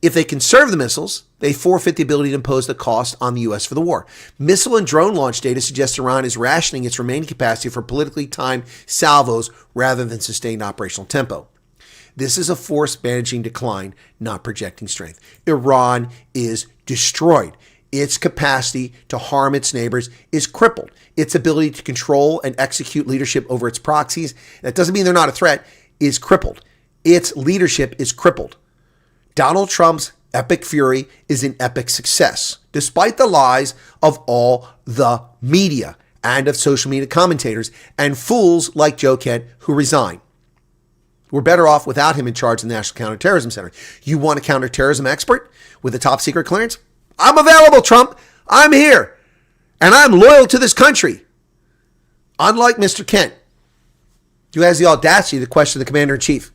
Speaker 2: If they conserve the missiles, they forfeit the ability to impose the cost on the U.S. for the war. Missile and drone launch data suggests Iran is rationing its remaining capacity for politically timed salvos rather than sustained operational tempo. This is a force managing decline, not projecting strength. Iran is destroyed. Its capacity to harm its neighbors is crippled. Its ability to control and execute leadership over its proxies, that doesn't mean they're not a threat, is crippled. Its leadership is crippled. Donald Trump's epic fury is an epic success, despite the lies of all the media and of social media commentators and fools like Joe Kent who resign. We're better off without him in charge of the National Counterterrorism Center. You want a counterterrorism expert with a top secret clearance? I'm available, Trump. I'm here. And I'm loyal to this country. Unlike Mr. Kent, who has the audacity to question the commander-in-chief.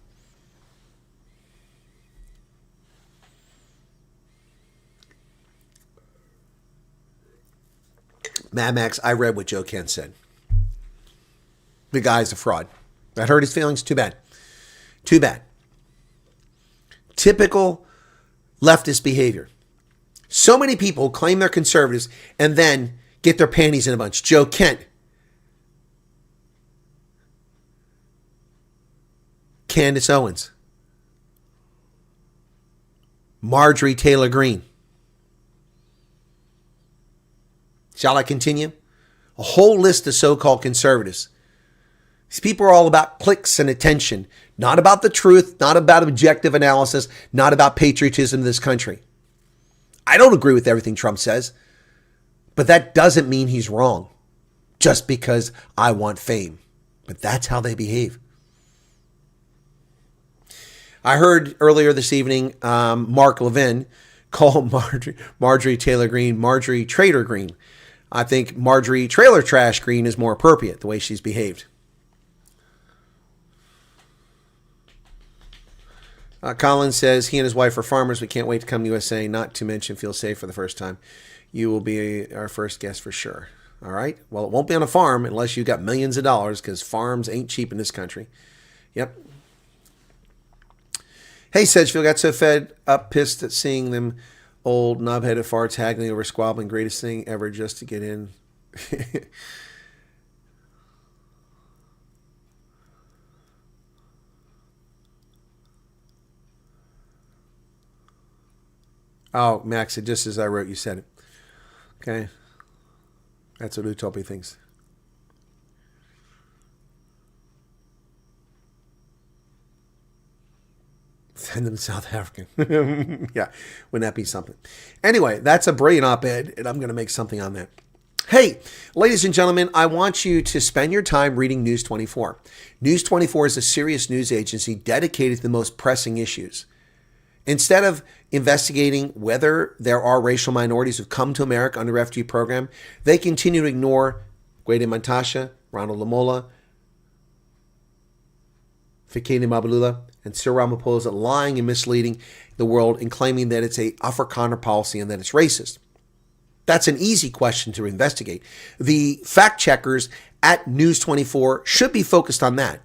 Speaker 2: Mad Max, I read what Joe Kent said. The guy's a fraud. That hurt his feelings? Too bad. Too bad. Typical leftist behavior. So many people claim they're conservatives and then get their panties in a bunch. Joe Kent, Candace Owens, Marjorie Taylor Greene. Shall I continue? A whole list of so-called conservatives. These people are all about clicks and attention, not about the truth, not about objective analysis, not about patriotism in this country. I don't agree with everything Trump says, but that doesn't mean he's wrong just because I want fame. But that's how they behave. I heard earlier this evening Mark Levin call Marjorie Taylor Greene Marjorie Trader Greene. I think Marjorie Trailer Trash Greene is more appropriate, the way she's behaved. Colin says he and his wife are farmers. We can't wait to come to USA, not to mention feel safe for the first time. You will be our first guest for sure. All right. Well, it won't be on a farm unless you got millions of dollars, because farms ain't cheap in this country. Yep. Hey, Sedgefield, got so fed up, pissed at seeing them old knob-headed farts haggling over squabbling. Greatest thing ever just to get in. Oh, Max, just as I wrote, you said it. Okay. That's what Utopia thinks. Send them to South Africa. Yeah, wouldn't that be something? Anyway, that's a brilliant op-ed, and I'm going to make something on that. Hey, ladies and gentlemen, I want you to spend your time reading News 24. News 24 is a serious news agency dedicated to the most pressing issues. Instead of investigating whether there are racial minorities who've come to America under the refugee program, they continue to ignore Gwede Mantashe, Ronald Lamola, Fikeni Mabalula, and Cyril Ramaphosa lying and misleading the world and claiming that it's a Afrikaner policy and that it's racist. That's an easy question to investigate. The fact checkers at News 24 should be focused on that.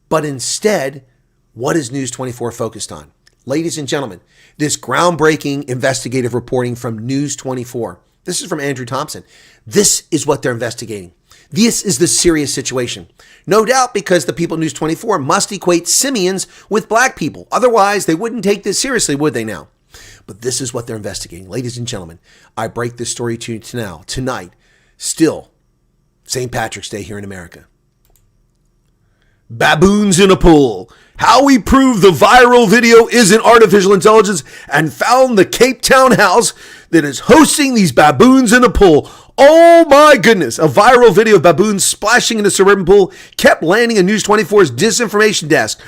Speaker 2: But instead, what is News 24 focused on? Ladies and gentlemen, this groundbreaking investigative reporting from News 24. This is from Andrew Thompson. This is what they're investigating. This is the serious situation. No doubt because the people at News 24 must equate simians with black people. Otherwise, they wouldn't take this seriously, would they now? But this is what they're investigating. Ladies and gentlemen, I break this story to you tonight. Still, St. Patrick's Day here in America. Baboons in a pool. How we proved the viral video isn't artificial intelligence and found the Cape Town house that is hosting these baboons in a pool. Oh my goodness. A viral video of baboons splashing in a suburban pool kept landing on News 24's disinformation desk.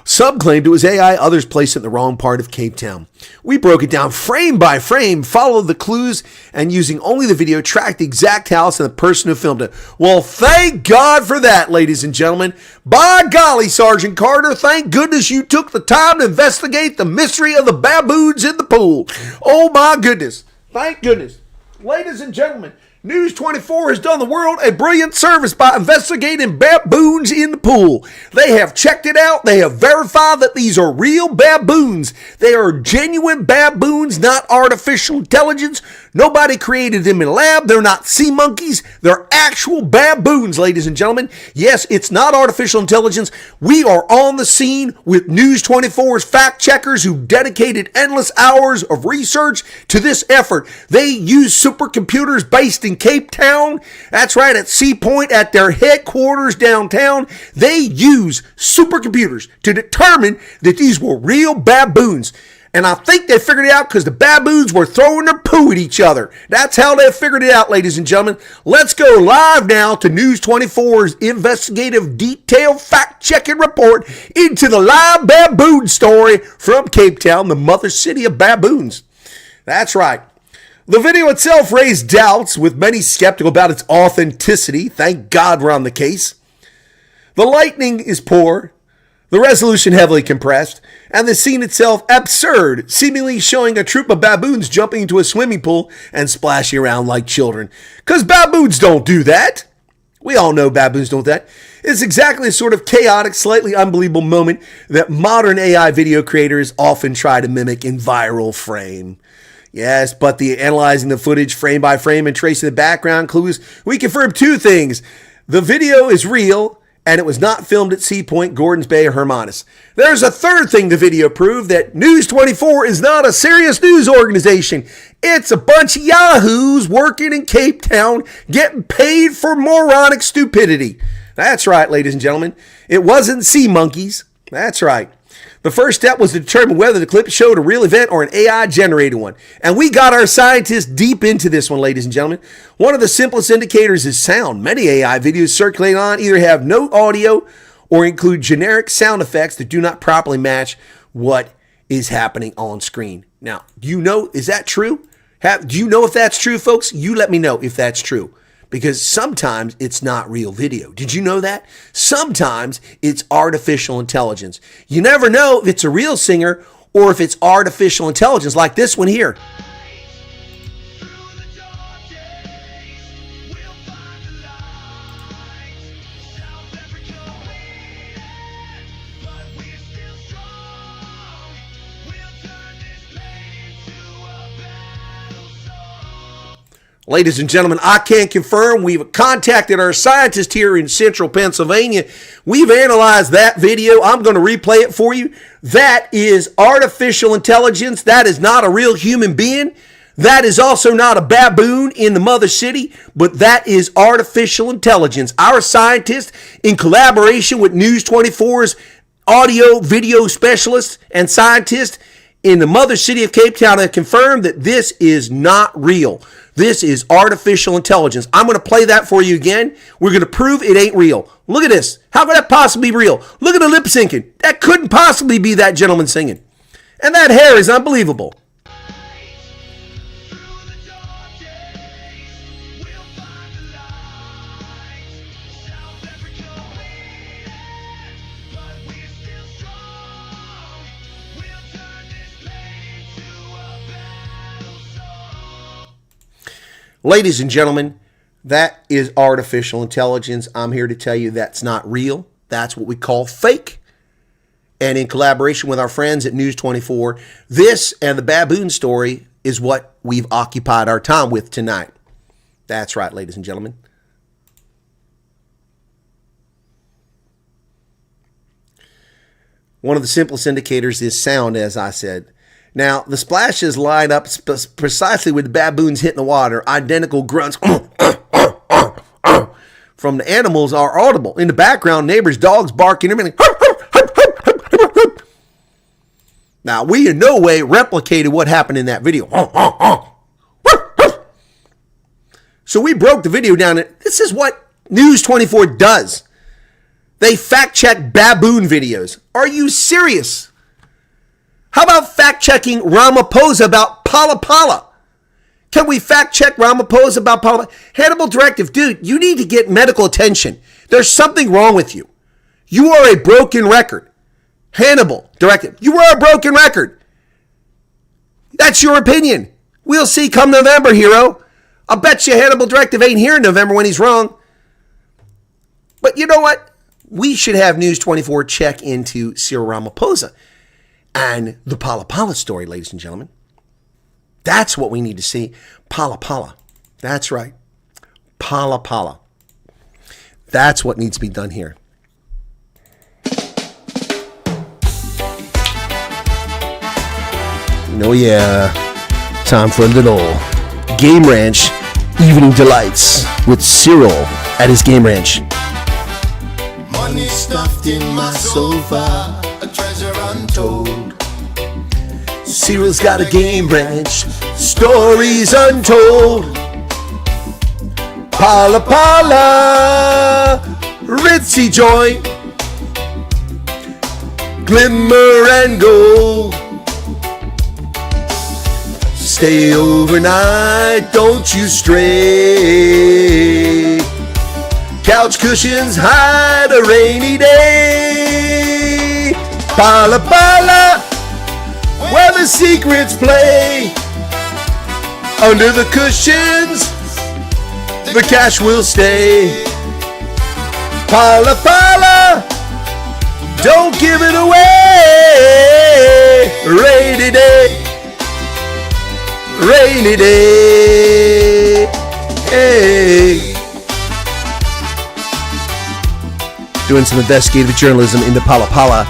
Speaker 2: Some claimed it was AI, others placed it in the wrong part of Cape Town. We broke it down frame by frame, followed the clues, and using only the video, tracked the exact house and the person who filmed it. Well, thank God for that, ladies and gentlemen. By golly, Sergeant Carter, thank goodness you took the time to investigate the mystery of the baboons in the pool. Oh my goodness. Thank goodness. Ladies and gentlemen, News 24 has done the world a brilliant service by investigating baboons in the pool. They have checked it out. They have verified that these are real baboons. They are genuine baboons, not artificial intelligence. Nobody created them in a lab. They're not sea monkeys. They're actual baboons, ladies and gentlemen. Yes, it's not artificial intelligence. We are on the scene with News 24's fact checkers who dedicated endless hours of research to this effort. They use supercomputers based in Cape Town. That's right, at Sea Point, at their headquarters downtown. They use supercomputers to determine that these were real baboons. And I think they figured it out because the baboons were throwing their poo at each other. That's how they figured it out, ladies and gentlemen. Let's go live now to News 24's investigative, detailed, fact-checking report into the live baboon story from Cape Town, the mother city of baboons. That's right. The video itself raised doubts, with many skeptical about its authenticity. Thank God we're on the case. The lighting is poor, the resolution heavily compressed, and the scene itself absurd, seemingly showing a troop of baboons jumping into a swimming pool and splashing around like children. Because baboons don't do that. We all know baboons don't that. It's exactly the sort of chaotic, slightly unbelievable moment that modern AI video creators often try to mimic in viral frame. Yes, but analyzing the footage frame by frame and tracing the background clues, we confirm two things. The video is real, and it was not filmed at Sea Point, Gordons Bay, or Hermanus. There's a third thing the video proved, that News 24 is not a serious news organization. It's a bunch of yahoos working in Cape Town getting paid for moronic stupidity. That's right, ladies and gentlemen. It wasn't sea monkeys. That's right. The first step was to determine whether the clip showed a real event or an AI-generated one. And we got our scientists deep into this one, ladies and gentlemen. One of the simplest indicators is sound. Many AI videos circulating on either have no audio or include generic sound effects that do not properly match what is happening on screen. Now, do you know, is that true? Do you know if that's true, folks? You let me know if that's true. Because sometimes it's not real video. Did you know that? Sometimes it's artificial intelligence. You never know if it's a real singer or if it's artificial intelligence, like this one here. Ladies and gentlemen, I can confirm we've contacted our scientists here in central Pennsylvania. We've analyzed that video. I'm going to replay it for you. That is artificial intelligence. That is not a real human being. That is also not a baboon in the mother city, but that is artificial intelligence. Our scientists, in collaboration with News 24's audio video specialists and scientists in the mother city of Cape Town, have confirmed that this is not real. This is artificial intelligence. I'm going to play that for you again. We're going to prove it ain't real. Look at this. How could that possibly be real? Look at the lip syncing. That couldn't possibly be that gentleman singing. And that hair is unbelievable. Ladies and gentlemen, that is artificial intelligence. I'm here to tell you that's not real. That's what we call fake. And in collaboration with our friends at News 24, this and the baboon story is what we've occupied our time with tonight. That's right, ladies and gentlemen. One of the simplest indicators is sound, as I said. Now, the splashes line up precisely with the baboons hitting the water. Identical grunts from the animals are audible. In the background, neighbors' dogs barking. Now, we in no way replicated what happened in that video. So we broke the video down. This is what News 24 does. They fact-check baboon videos. Are you serious? How about fact-checking Ramaphosa about Pala Pala? Can we fact-check Ramaphosa about Pala Pala? Hannibal Directive, dude, you need to get medical attention. There's something wrong with you. You are a broken record. Hannibal Directive, you are a broken record. That's your opinion. We'll see come November, hero. I'll bet you Hannibal Directive ain't here in November when he's wrong. But you know what? We should have News 24 check into Cyril Ramaphosa and the Pala Pala story, ladies and gentlemen. That's what we need to see. Pala Pala. That's right. Pala Pala. That's what needs to be done here. Oh yeah. Time for a little Game Ranch Evening Delights with Cyril at his Game Ranch.
Speaker 3: Money stuffed in my sofa, a treasure untold.
Speaker 2: Cyril's got a Game Ranch, stories untold. Pala Pala, ritzy joint, glimmer and gold. Stay overnight, don't you stray. Couch cushions hide a rainy day. Pala Pala, where the secrets play. Under the cushions, the cash will stay. Pala Pala, don't give it away. Rainy day, rainy day. Hey. Doing some investigative journalism into Pala Pala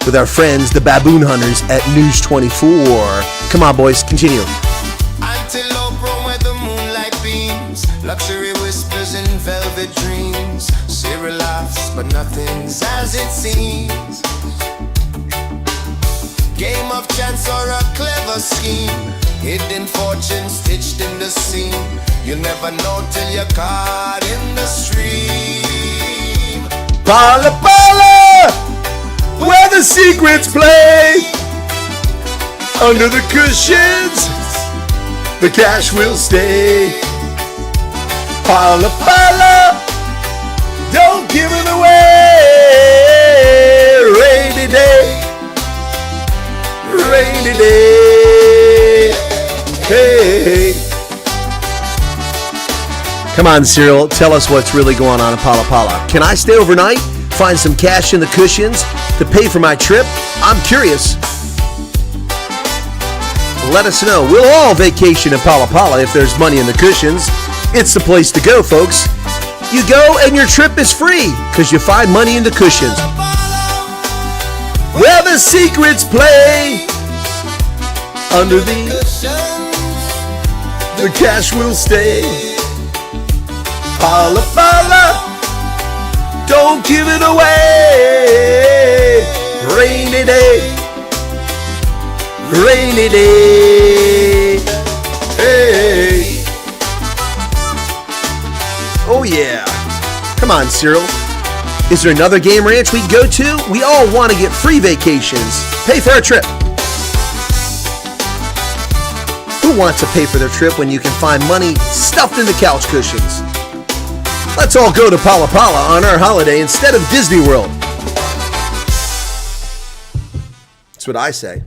Speaker 2: with our friends, the Baboon Hunters at News 24. Come on, boys, continue.
Speaker 3: Antelope roam where the moonlight beams, luxury whispers in velvet dreams. Sarah laughs, but nothing's as it seems. Game of chance or a clever scheme, hidden fortune stitched in the seam. You'll never know till you're caught in the stream.
Speaker 2: Pala Pala, where the secrets play. Under the cushions, the cash will stay. Pala Pala, don't give it away. Rainy day, rainy day. Hey. Come on, Cyril, tell us what's really going on in Pala Pala. Can I stay overnight, find some cash in the cushions to pay for my trip? I'm curious. Let us know. We'll all vacation in Pala Pala if there's money in the cushions. It's the place to go, folks. You go and your trip is free because you find money in the cushions. Where the secrets play. Under the cash will stay. Pala Pala, don't give it away. Rainy day, rainy day. Hey. Oh yeah. Come on, Cyril. Is there another game ranch we'd go to? We all want to get free vacations. Pay for a trip. Who wants to pay for their trip when you can find money stuffed in the couch cushions? Let's all go to Pala Pala on our holiday instead of Disney World. That's what I say.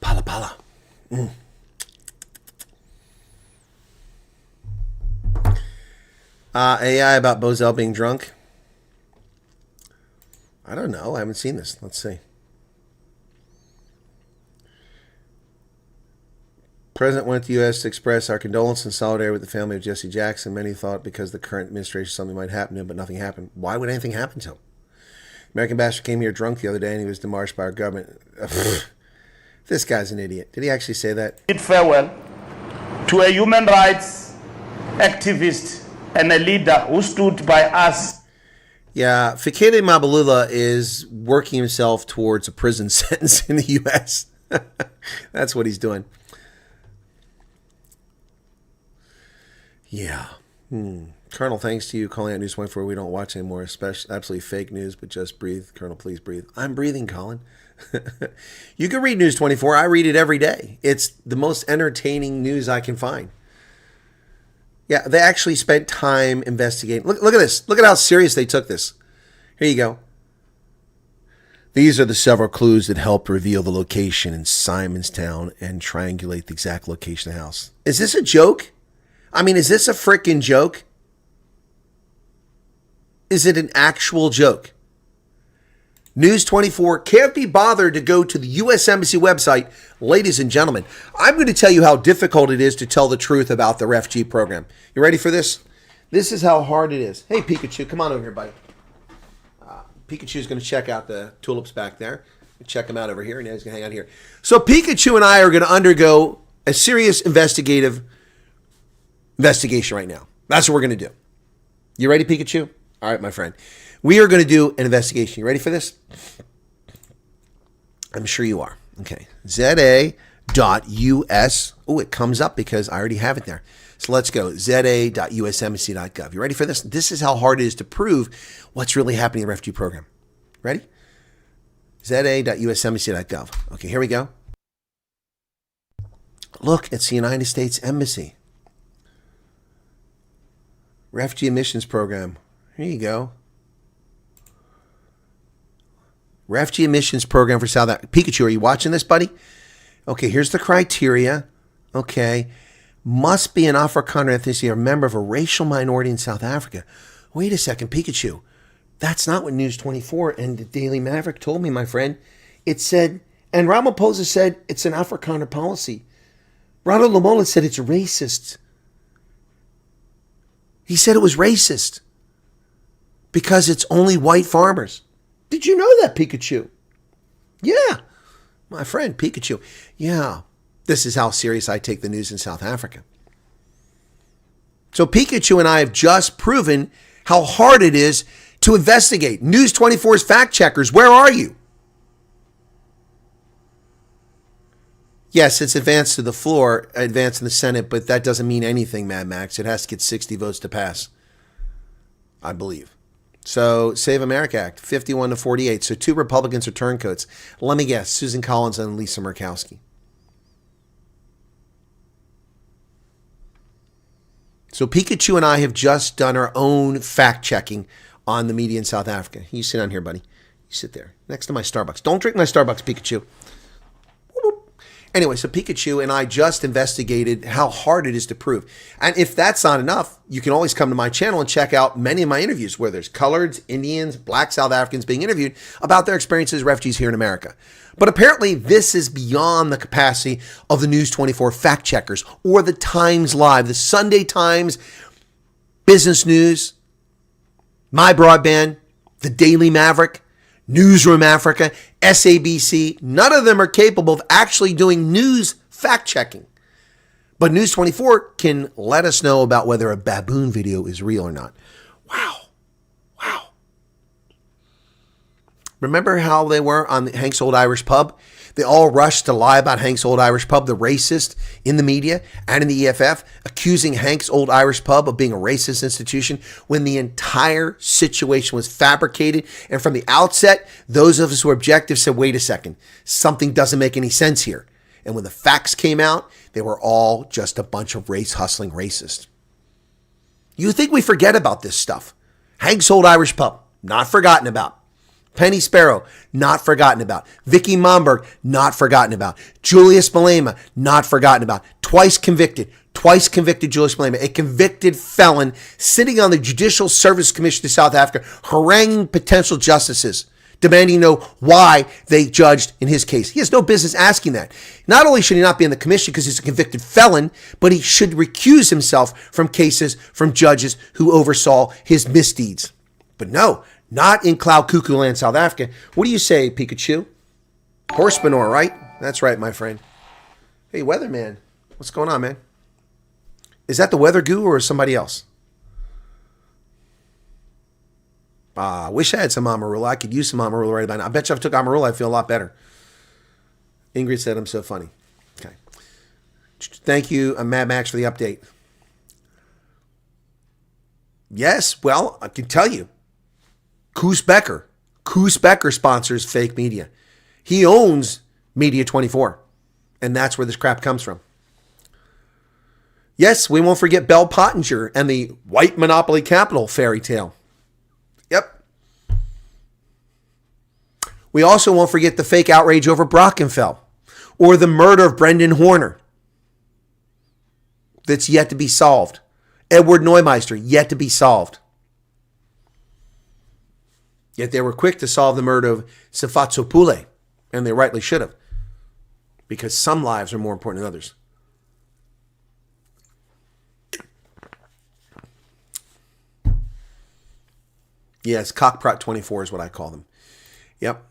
Speaker 2: Pala Pala. AI about Bozell being drunk. I don't know. I haven't seen this. Let's see. President went to the U.S. to express our condolence and solidarity with the family of Jesse Jackson. Many thought because the current administration something might happen to him, but nothing happened. Why would anything happen to him? American Bastard came here drunk the other day and he was demarched by our government. This guy's an idiot. Did he actually say that?
Speaker 4: Bid farewell to a human rights activist and a leader who stood by us.
Speaker 2: Yeah, Fikede Mabalula is working himself towards a prison sentence in the U.S. That's what he's doing. Yeah. Colonel, thanks to you calling out News 24. We don't watch anymore, especially absolutely fake news, but just breathe. Colonel, please breathe. I'm breathing, Colin. You can read News 24. I read it every day. It's the most entertaining news I can find. Yeah, they actually spent time investigating. Look at this. Look at how serious they took this. Here you go. These are the several clues that helped reveal the location in Simonstown and triangulate the exact location of the house. Is this a joke? I mean, is this a freaking joke? Is it an actual joke? News 24 can't be bothered to go to the U.S. Embassy website. Ladies and gentlemen, I'm going to tell you how difficult it is to tell the truth about the RefG program. You ready for this? This is how hard it is. Hey, Pikachu, come on over here, buddy. Pikachu's going to check out the tulips back there. Check them out over here, and now he's going to hang out here. So Pikachu and I are going to undergo a serious investigation right now. That's what we're going to do. You ready, Pikachu? All right, my friend. We are going to do an investigation. You ready for this? I'm sure you are. Okay. ZA.US. Oh, it comes up because I already have it there. So let's go. ZA.usembassy.gov. You ready for this? This is how hard it is to prove what's really happening in the refugee program. Ready? ZA.usembassy.gov. Okay, here we go. Look, it's the United States Embassy. Refugee admissions program. Here you go. Refugee admissions program for South Africa. Pikachu, are you watching this, buddy? Okay, here's the criteria. Okay. must be an Afrikaner ethnicity or a member of a racial minority in South Africa. Wait a second, Pikachu. That's not what News 24 and the Daily Maverick told me, my friend. It said, and Ramaphosa said it's an Afrikaner policy. Ronald Lamola said it's racist. He said it was racist because it's only white farmers. Did you know that, Pikachu? Yeah, my friend, Pikachu. Yeah, this is how serious I take the news in South Africa. So Pikachu and I have just proven how hard it is to investigate. News 24's fact checkers, where are you? Yes, it's advanced to the floor, advanced in the Senate, but that doesn't mean anything, Mad Max. It has to get 60 votes to pass, I believe. So, Save America Act, 51 to 48. So 2 Republicans are turncoats. Let me guess, Susan Collins and Lisa Murkowski. So Pikachu and I have just done our own fact-checking on the media in South Africa. You sit down here, buddy. You sit there, next to my Starbucks. Don't drink my Starbucks, Pikachu. Anyway, so Pikachu and I just investigated how hard it is to prove. And if that's not enough, you can always come to my channel and check out many of my interviews where there's coloreds, Indians, black South Africans being interviewed about their experiences as refugees here in America. But apparently this is beyond the capacity of the News 24 fact checkers or the Times Live, the Sunday Times, Business News, My Broadband, the Daily Maverick, Newsroom Africa, SABC. None of them are capable of actually doing news fact-checking. But News 24 can let us know about whether a baboon video is real or not. Wow. Wow. Remember how they were on Hank's Old Irish Pub? They all rushed to lie about Hank's Old Irish Pub, the racist in the media and in the EFF, accusing Hank's Old Irish Pub of being a racist institution when the entire situation was fabricated. And from the outset, those of us who were objective said, wait a second, something doesn't make any sense here. And when the facts came out, they were all just a bunch of race-hustling racists. You think we forget about this stuff. Hank's Old Irish Pub, not forgotten about. Penny Sparrow, not forgotten about. Vicky Momberg, not forgotten about. Julius Malema, not forgotten about. Twice convicted Julius Malema, a convicted felon sitting on the Judicial Service Commission of South Africa, haranguing potential justices, demanding to know why they judged in his case. He has no business asking that. Not only should he not be in the commission because he's a convicted felon, but he should recuse himself from cases from judges who oversaw his misdeeds. But no, not in Cloud Cuckoo Land, South Africa. What do you say, Pikachu? Horse manure, right? That's right, my friend. Hey, weatherman. What's going on, man? Is that the weather guru or somebody else? I wish I had some Amarula. I could use some Amarula right about now. I bet you if I took Amarula, I'd feel a lot better. Ingrid said I'm so funny. Okay. Thank you, Mad Max, for the update. Yes, well, I can tell you. Koos Becker sponsors fake media. He owns Media 24. And that's where this crap comes from. Yes, we won't forget Bell Pottinger and the white monopoly capital fairy tale. Yep. We also won't forget the fake outrage over Brockenfell or the murder of Brendan Horner that's yet to be solved. Edward Neumeister, yet to be solved. Yet they were quick to solve the murder of Sifatsopule, and they rightly should have, because some lives are more important than others. Yes, Cockprot 24 is what I call them. Yep.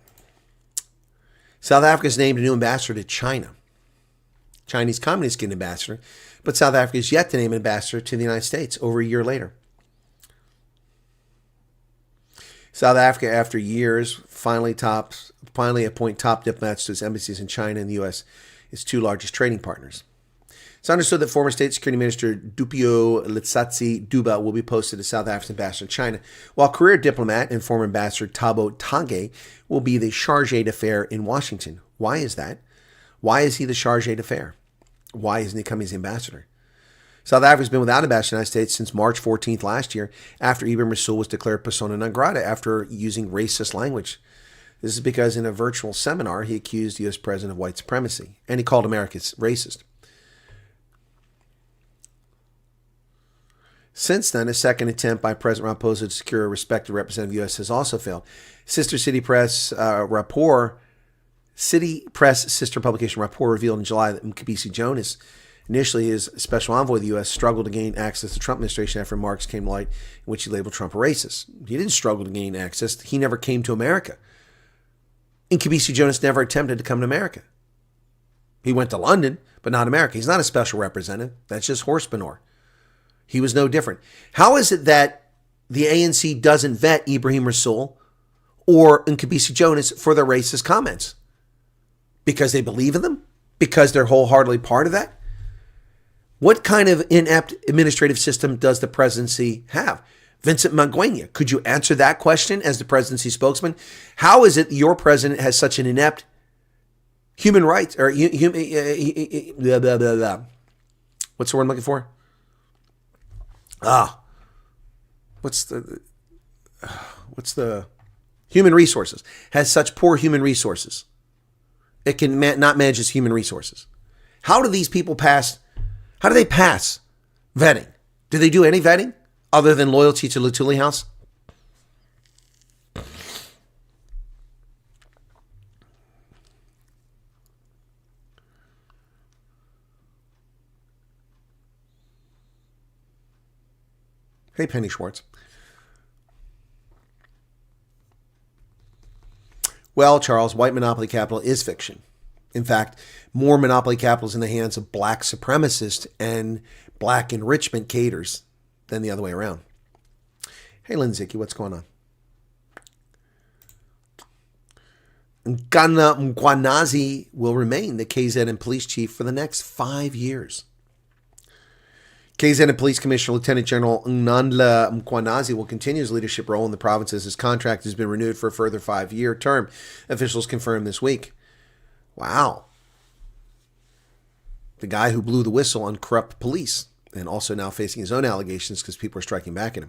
Speaker 2: South Africa's named a new ambassador to China. Chinese communists get an ambassador, but South Africa is yet to name an ambassador to the United States over a year later. South Africa, after years, finally appoint top diplomats to its embassies in China and the U.S., its two largest trading partners. It's understood that former State Security Minister Dupio Letsatsi Duba will be posted as South Africa's ambassador to China, while career diplomat and former ambassador Thabo Tange will be the charge d'affaires in Washington. Why is that? Why is he the charge d'affaires? Why isn't he coming as the ambassador? South Africa's been without ambassador to the United States since March 14th last year, after Ibrahim Rasool was declared persona non grata after using racist language. This is because in a virtual seminar, he accused the U.S. president of white supremacy, and he called Americans racist. Since then, a second attempt by President Ramaphosa to secure a respected representative of the U.S. has also failed. Sister City Press City Press sister publication Rapport revealed in July that Mkhitaryan Jonas, initially his special envoy of the U.S., struggled to gain access to the Trump administration after remarks came to light in which he labeled Trump a racist. He didn't struggle to gain access. He never came to America. Mkhitaryan Jonas never attempted to come to America. He went to London, but not America. He's not a special representative. That's just horse manure. He was no different. How is it that the ANC doesn't vet Ibrahim Rasool or Mkhitaryan Jonas for their racist comments? Because they believe in them? Because they're wholeheartedly part of that? What kind of inept administrative system does the presidency have? Vincent Magwenya, could you answer that question as the presidency spokesman? How is it your president has such an inept human rights or what's the word I'm looking for? What's the human resources? Has such poor human resources. It can not manage its human resources. How do these people pass? How do they pass vetting? Do they do any vetting other than loyalty to Lutuli House? Hey, Penny Schwartz. Well, Charles, white monopoly capital is fiction. In fact, more monopoly capital is in the hands of black supremacists and black enrichment cadres than the other way around. Hey, Lindsay, what's going on? Nkana Mkwanazi will remain the KZN police chief for the next 5 years. KZN Police Commissioner Lieutenant General Nnandla Mkwanazi will continue his leadership role in the province as his contract has been renewed for a further 5-year term, officials confirmed this week. Wow. The guy who blew the whistle on corrupt police and also now facing his own allegations because people are striking back at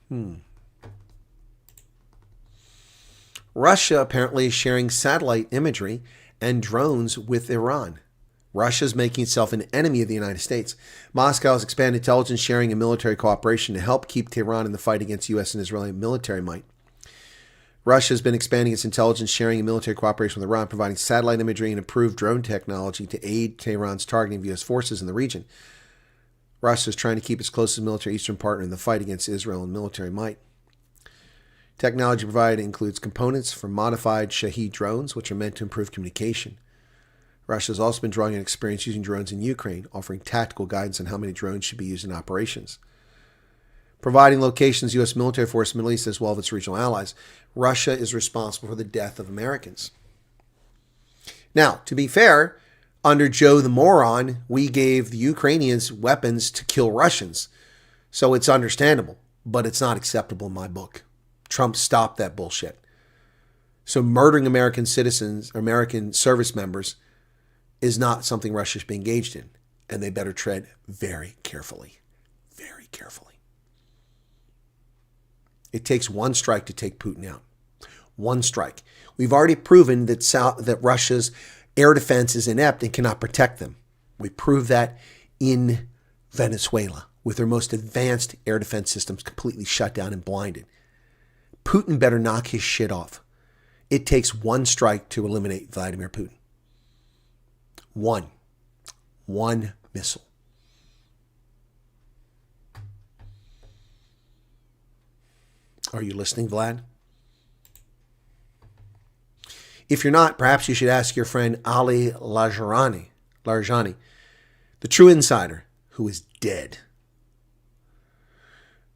Speaker 2: him. Russia apparently is sharing satellite imagery and drones with Iran. Russia is making itself an enemy of the United States. Moscow has expanded intelligence sharing and military cooperation to help keep Tehran in the fight against U.S. and Israeli military might. Russia has been expanding its intelligence sharing and military cooperation with Iran, providing satellite imagery and improved drone technology to aid Tehran's targeting of U.S. forces in the region. Russia is trying to keep its closest military eastern partner in the fight against Israel and military might. Technology provided includes components for modified Shahed drones, which are meant to improve communication. Russia has also been drawing on experience using drones in Ukraine, offering tactical guidance on how many drones should be used in operations. Providing locations U.S. military force in the Middle East as well as its regional allies, Russia is responsible for the death of Americans. Now, to be fair, under Joe the Moron, we gave the Ukrainians weapons to kill Russians. So it's understandable, but it's not acceptable in my book. Trump stopped that bullshit. So murdering American citizens, American service members, is not something Russia should be engaged in. And they better tread very carefully. Very carefully. It takes one strike to take Putin out. One strike. We've already proven that Russia's air defense is inept and cannot protect them. We proved that in Venezuela with their most advanced air defense systems completely shut down and blinded. Putin better knock his shit off. It takes one strike to eliminate Vladimir Putin. One missile. Are you listening, Vlad? If you're not, perhaps you should ask your friend Ali Larijani, the true insider, who is dead.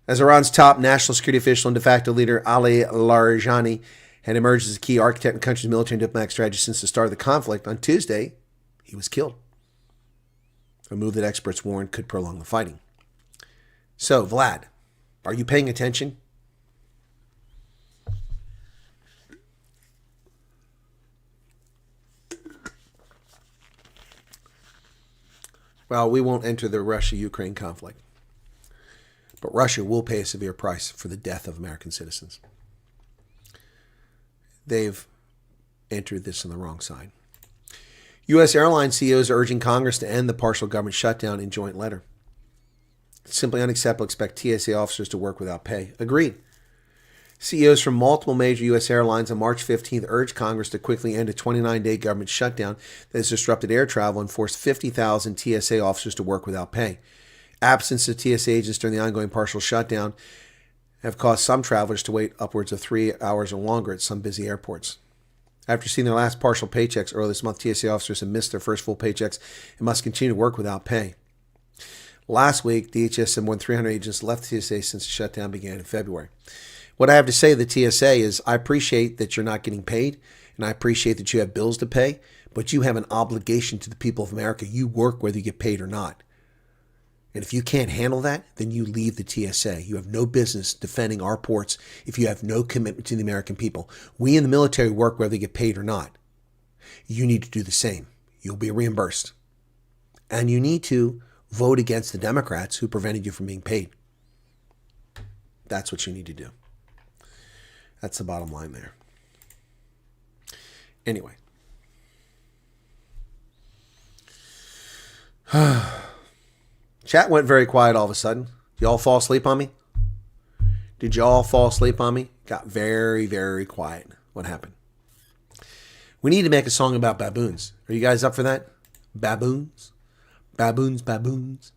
Speaker 2: As Iran's top national security official and de facto leader, Ali Larijani had emerged as a key architect in the country's military and diplomatic strategy since the start of the conflict. On Tuesday, he was killed. A move that experts warned could prolong the fighting. So, Vlad, are you paying attention? Well, we won't enter the Russia-Ukraine conflict. But Russia will pay a severe price for the death of American citizens. They've entered this on the wrong side. U.S. airline CEOs are urging Congress to end the partial government shutdown in joint letter. Simply unacceptable. Expect TSA officers to work without pay. Agreed. CEOs from multiple major U.S. airlines on March 15th urged Congress to quickly end a 29-day government shutdown that has disrupted air travel and forced 50,000 TSA officers to work without pay. Absence of TSA agents during the ongoing partial shutdown have caused some travelers to wait upwards of 3 hours or longer at some busy airports. After seeing their last partial paychecks earlier this month, TSA officers have missed their first full paychecks and must continue to work without pay. Last week, DHS said more than 300 agents left TSA since the shutdown began in February. What I have to say to the TSA is I appreciate that you're not getting paid, and I appreciate that you have bills to pay, but you have an obligation to the people of America. You work whether you get paid or not. And if you can't handle that, then you leave the TSA. You have no business defending our ports if you have no commitment to the American people. We in the military work whether you get paid or not. You need to do the same. You'll be reimbursed. And you need to vote against the Democrats who prevented you from being paid. That's what you need to do. That's the bottom line there. Anyway. Chat went very quiet all of a sudden. Did y'all fall asleep on me? Did y'all fall asleep on me? Got very, very quiet. What happened? We need to make a song about baboons. Are you guys up for that? Baboons? Baboons, baboons.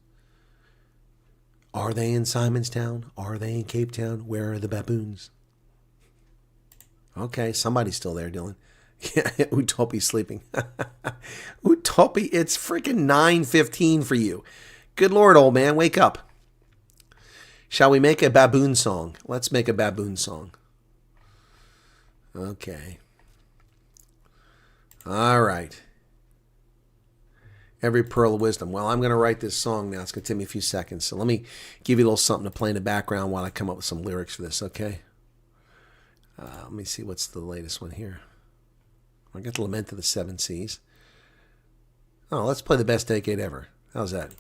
Speaker 2: Are they in Simonstown? Are they in Cape Town? Where are the baboons? Okay, somebody's still there, Dylan. Yeah, Utopi's sleeping. Utopi, it's freaking 9:15 for you. Good Lord, old man, wake up. Shall we make a baboon song? Let's make a baboon song. Okay. All right. Every pearl of wisdom. Well, I'm going to write this song now. It's going to take me a few seconds. So let me give you a little something to play in the background while I come up with some lyrics for this, okay? Let me see what's the latest one here. I got the Lament of the Seven Seas. Oh, let's play the best decade ever. How's that?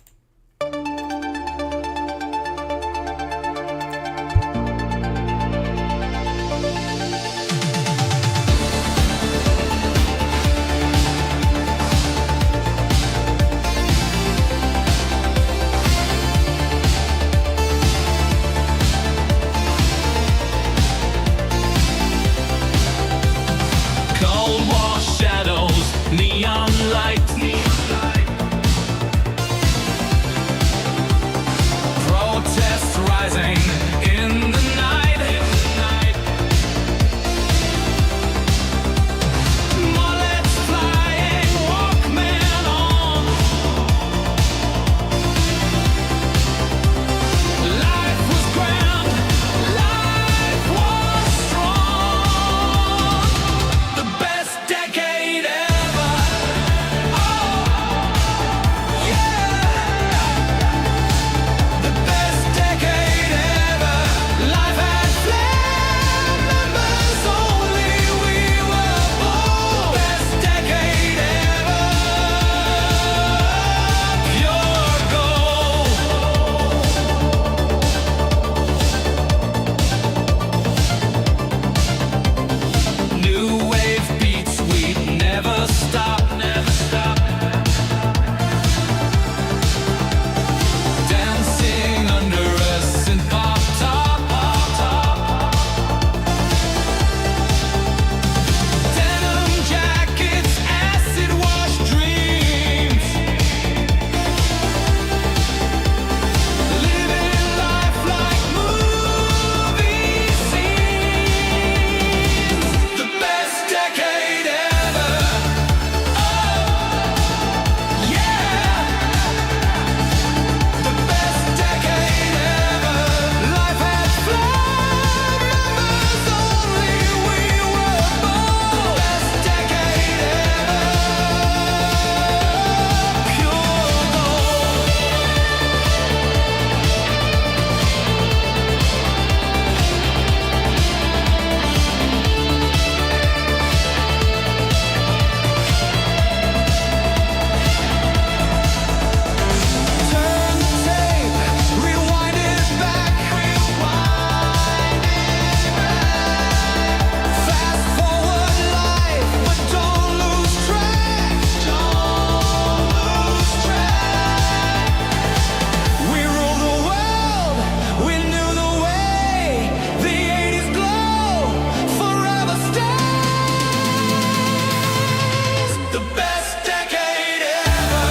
Speaker 3: The best decade ever.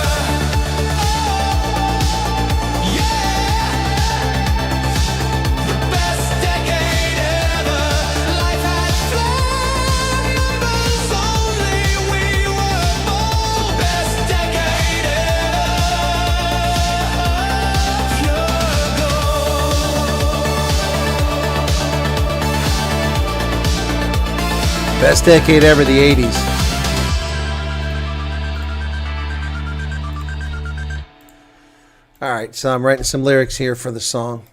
Speaker 3: The best decade ever. Life had flat numbers, only we were born. Best decade ever.
Speaker 2: Best decade ever, the 80s. All right, so I'm writing some lyrics here for the song.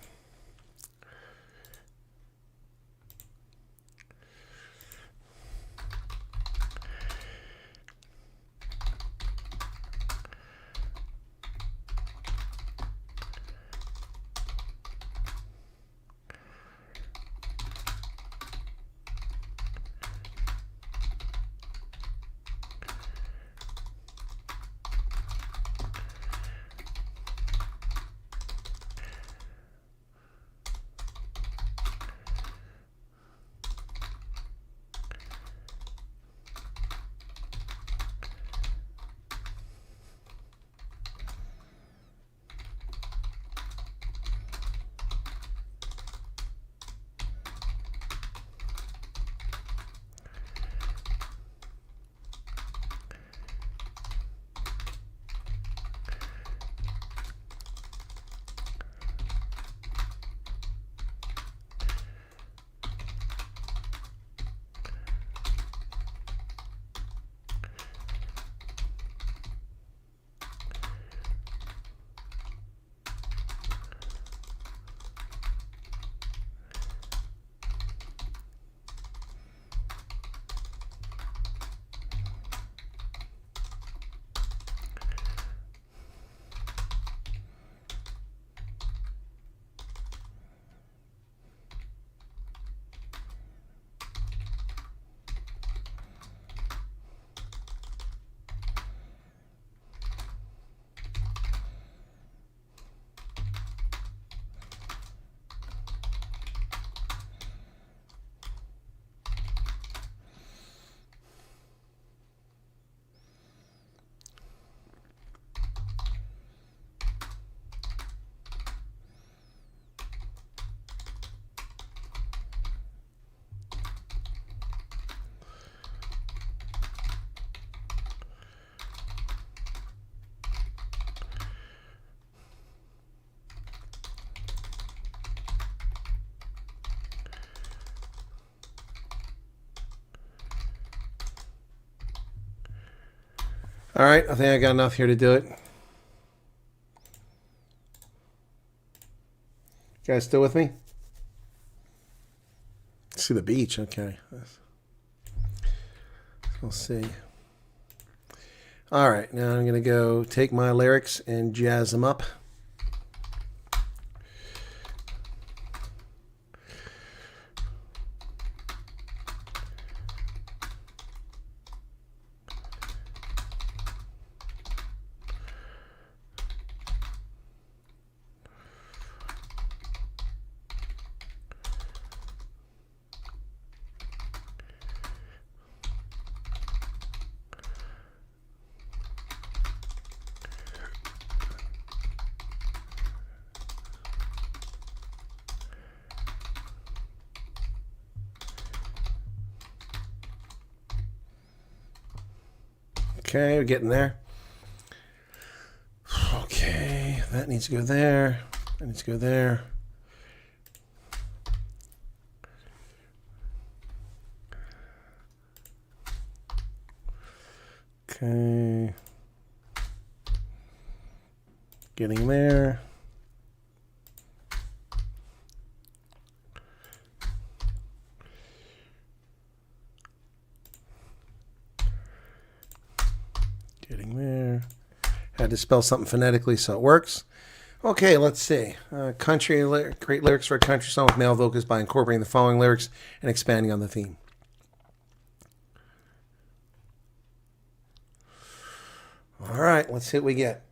Speaker 2: All right, I think I got enough here to do it. You guys still with me? See the beach, okay. We'll see. All right, now I'm going to go take my lyrics and jazz them up. Okay, we're getting there. Okay, that needs to go there. That needs to go there. Okay. Getting there. Getting there. Had to spell something phonetically so it works. Okay, let's see. Great lyrics for a country song with male vocals by incorporating the following lyrics and expanding on the theme. All right, let's see what we get.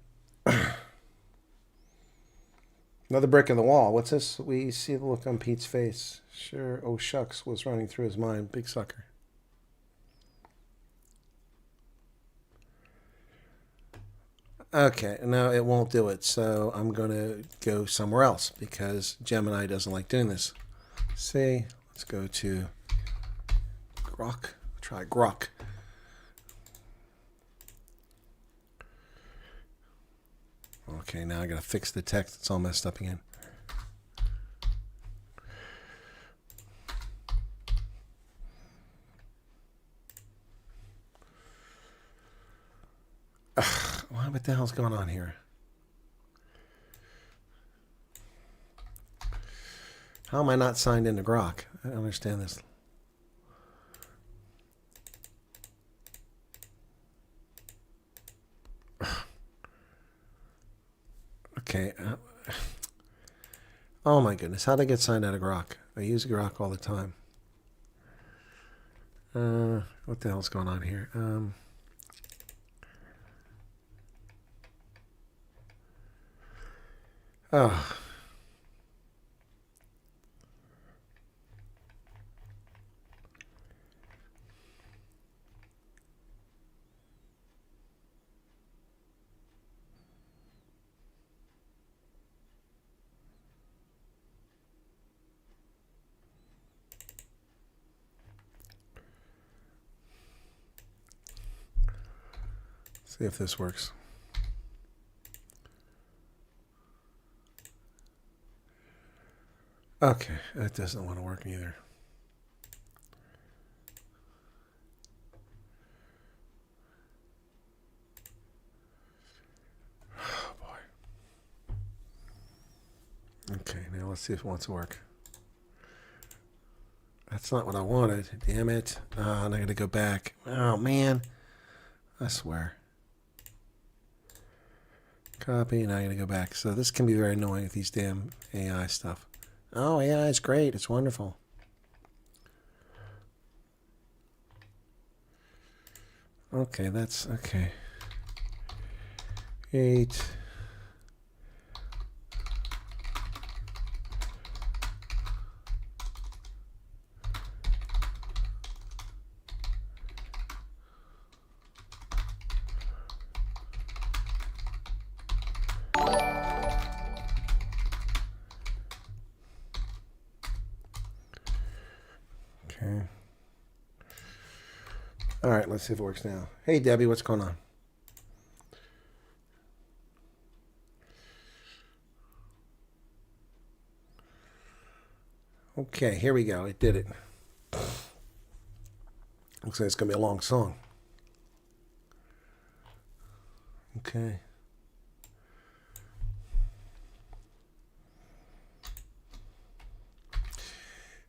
Speaker 2: Another brick in the wall. What's this? We see the look on Pete's face. Sure, oh shucks was running through his mind. Big sucker. Okay, no, it won't do it. So I'm going to go somewhere else because Gemini doesn't like doing this. See, let's go to Grok. Try Grok. Okay, now I got to fix the text. It's all messed up again. What the hell's going on here? How am I not signed into Grok? I don't understand this. Okay. Oh my goodness. How do I get signed out of Grok? I use Grok all the time. What the hell's going on here? Oh. See if this works. Okay, that doesn't want to work either. Oh boy. Okay, now let's see if it wants to work. That's not what I wanted. Damn it. And I gotta go back. Oh man. I swear. Copy, and I gotta go back. So this can be very annoying with these damn AI stuff. Oh, AI is great. It's wonderful. Okay, that's okay. 8. Okay. All right, let's see if it works now. Hey, Debbie, what's going on? Okay, here we go. It did it. Looks like it's going to be a long song. Okay.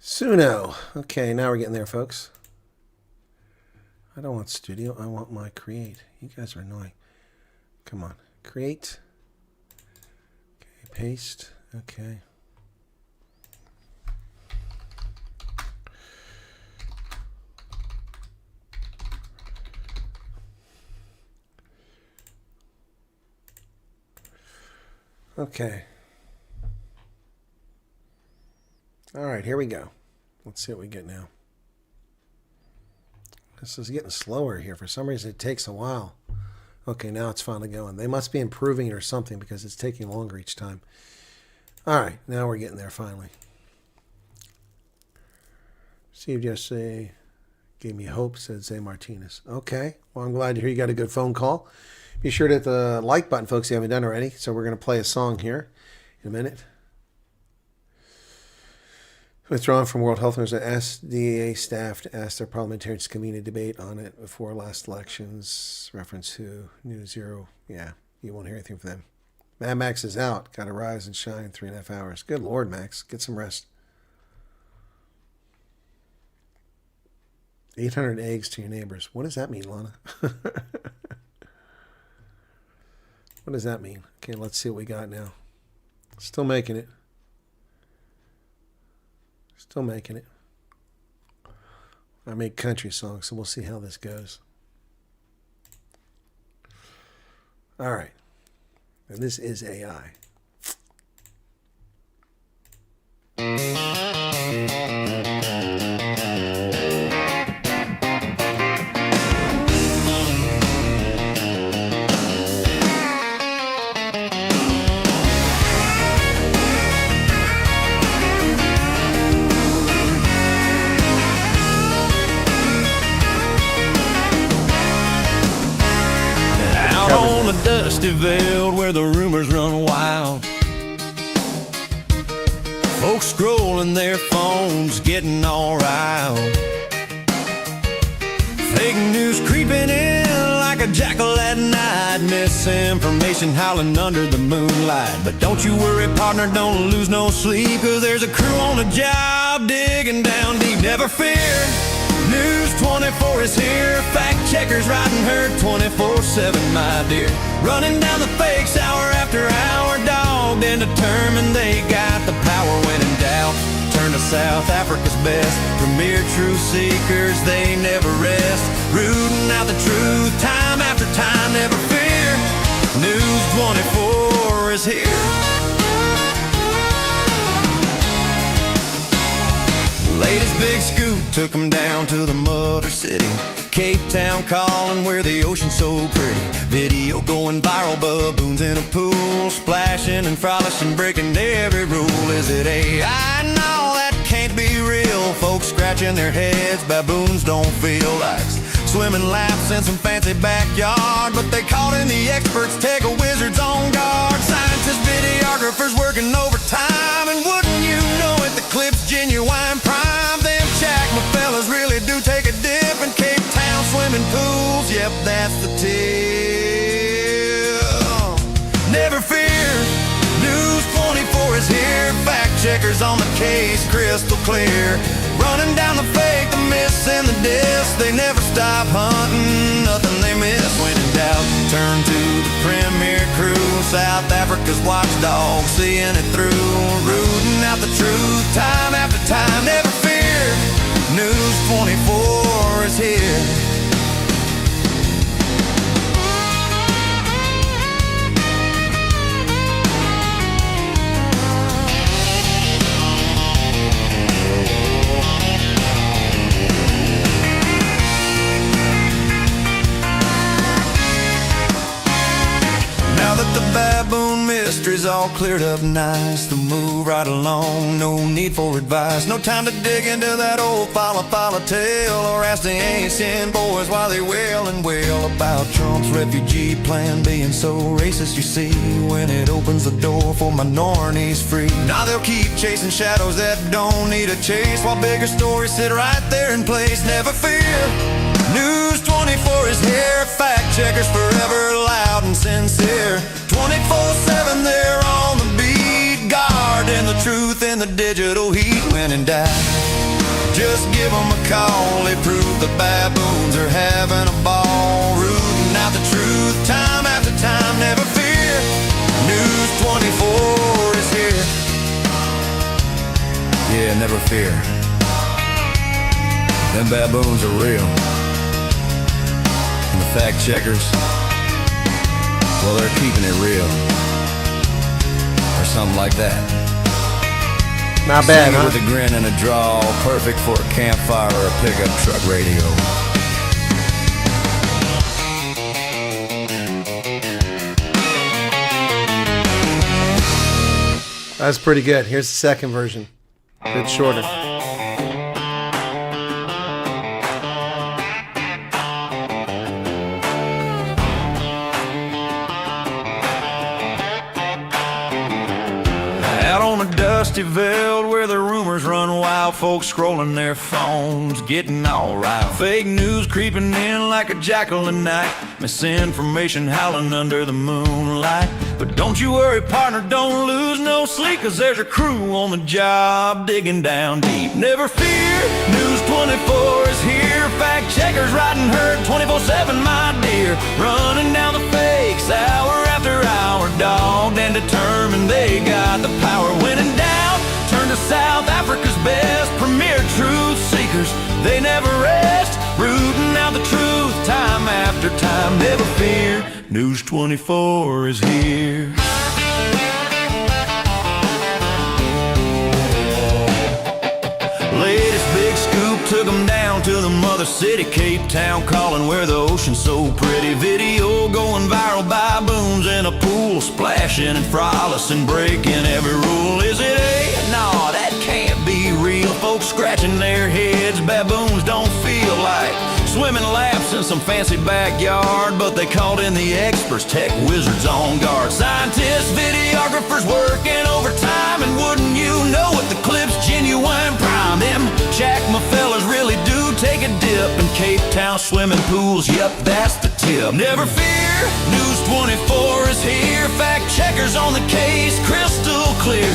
Speaker 2: Suno. Okay, now we're getting there, folks. I don't want studio. I want my create. You guys are annoying. Come on. Create. Okay, paste. Okay. Okay. All right, here we go. Let's see what we get now. This is getting slower here. For some reason, it takes a while. Okay, now it's finally going. They must be improving it or something because it's taking longer each time. All right, now we're getting there finally. Steve just gave me hope, said Zay Martinez. Okay, well, I'm glad to hear you got a good phone call. Be sure to hit the like button, folks, if you haven't done already. So we're going to play a song here in a minute. Withdrawn from World Health Organization, SDA staff to ask their parliamentarians to convene a debate on it before last elections. Reference to News Zero. Yeah, you won't hear anything from them. Mad Max is out. Got to rise and shine 3.5 hours. Good Lord, Max. Get some rest. 800 eggs to your neighbors. What does that mean, Lana? What does that mean? Okay, let's see what we got now. Still making it. Still making it. I make country songs, so we'll see how this goes. All right. And this is AI.
Speaker 5: dusty veld where the rumors run wild. Folks scrolling their phones, getting all riled. Fake news creeping in like a jackal at night. Misinformation howling under the moonlight. But don't you worry, partner, don't lose no sleep, 'cause there's a crew on the job digging down deep. Never fear, News 24 is here. Fact checkers riding herd 24/7, my dear. Running down the fakes hour after hour, dogged and determined they got the power when in doubt. Turn to South Africa's best, premier truth seekers, they never rest. Rooting out the truth time after time, never fear. News 24 is here. Latest big scoop took them down to the Mother City, Cape Town calling where the ocean's so pretty. Video going viral, baboons in a pool, splashing and frolicking, breaking every rule. Is it AI? No, that can't be real. Folks scratching their heads, baboons don't feel like swimming laps in some fancy backyard, but they called in the experts, take a wizards on guard. Scientists, videographers working overtime, and wouldn't you know it, the clip's genuine prime. Them Chacma fellas really do take a dip in Cape Town swimming pools. Yep, that's the tip. Never fear, News 24 is here. Fact checkers on the case, crystal clear. Running down the fake, the myths and the diss. They never stop hunting, nothing they miss. When in doubt, turn to the premier crew, South Africa's watchdog, seeing it through. Rooting out the truth time after time, never fear. News 24 is here. The baboon mystery's all cleared up nice. The move right along, no need for advice. No time to dig into that old fala tale, or ask the ancient boys why they wail and wail about Trump's refugee plan being so racist. You see, when it opens the door for minorities free, now they'll keep chasing shadows that don't need a chase, while bigger stories sit right there in place. Never fear, News 24 is here. Fact checkers forever loud and sincere. 24/7 they're on the beat, guarding the truth in the digital heat. When in doubt, just give them a call. They prove the baboons are having a ball. Rooting out the truth time after time, never fear. News 24 is here. Yeah, never fear. Them baboons are real. And the fact checkers, well, they're keeping it real. Or something like that.
Speaker 2: Not bad, huh?
Speaker 5: With a grin and a drawl, perfect for a campfire or a pickup truck radio.
Speaker 2: That's pretty good. Here's the second version. A bit shorter.
Speaker 5: Dusty veld where the rumors run wild. Folks scrolling their phones, getting all riled. Fake news creeping in like a jackal at night. Misinformation howling under the moonlight. But don't you worry, partner, don't lose no sleep, 'cause there's a crew on the job digging down deep. Never fear, News 24 is here. Fact checkers riding herd 24/7, my dear. Running down the fakes hour after hour, dogged and determined they got the power. When in doubt, turn to South Africa's best, premier truth seekers, they never rest. Rooting out the truth time after time, never fear. News 24 is here. Latest big scoop took them down to the Mother City, Cape Town calling where the ocean's so pretty. Video going viral, baboons in a pool, splashing and frolicking, breaking every rule. Is it A? No, that can't be real. Folks scratching their heads, baboons don't feel like swimming laps in some fancy backyard, but they called in the experts, experts, tech wizards on guard, scientists, videographers working overtime. And wouldn't you know it, the clip's genuine prime. Them Jackma fellas really do take a dip in Cape Town swimming pools. Yep, that's the tip. Never fear, News 24 is here. Fact checkers on the case, crystal clear.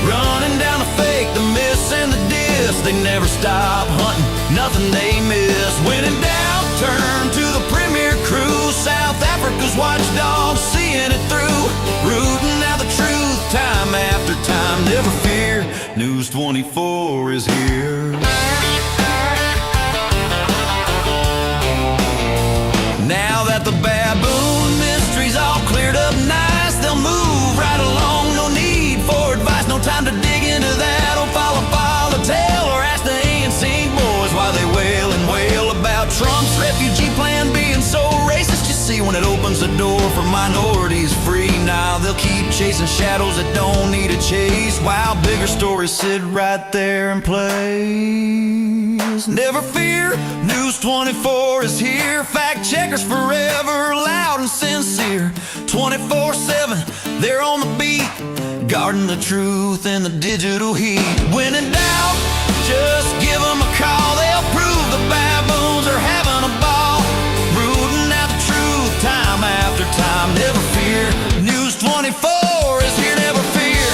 Speaker 5: Running down the fake, the myths and the diss. They never stop hunting, nothing they miss. When in doubt, turn to the premier crew. South Africa's watchdog, seeing it through. Rooting out the truth, time after time. Never fear, News 24 is here. Now that the baboon mystery's all cleared up nice, they'll move right along, no need for advice. No time to dig into that or file a tale or ask the ANC boys why they wail and wail about Trump's refugee plan being so racist. You see, when it opens the door for minorities free, now they'll keep chasing shadows that don't need a chase, while bigger stories sit right there and plays. Never fear, News 24 is here. Fact checkers forever, loud and sincere. 24/7, they're on the beat, guarding the truth in the digital heat. When in doubt, just give them a call. They'll prove the baboons are having a ball, rooting out the truth time after time. Never fear, News 24 is here. Never fear.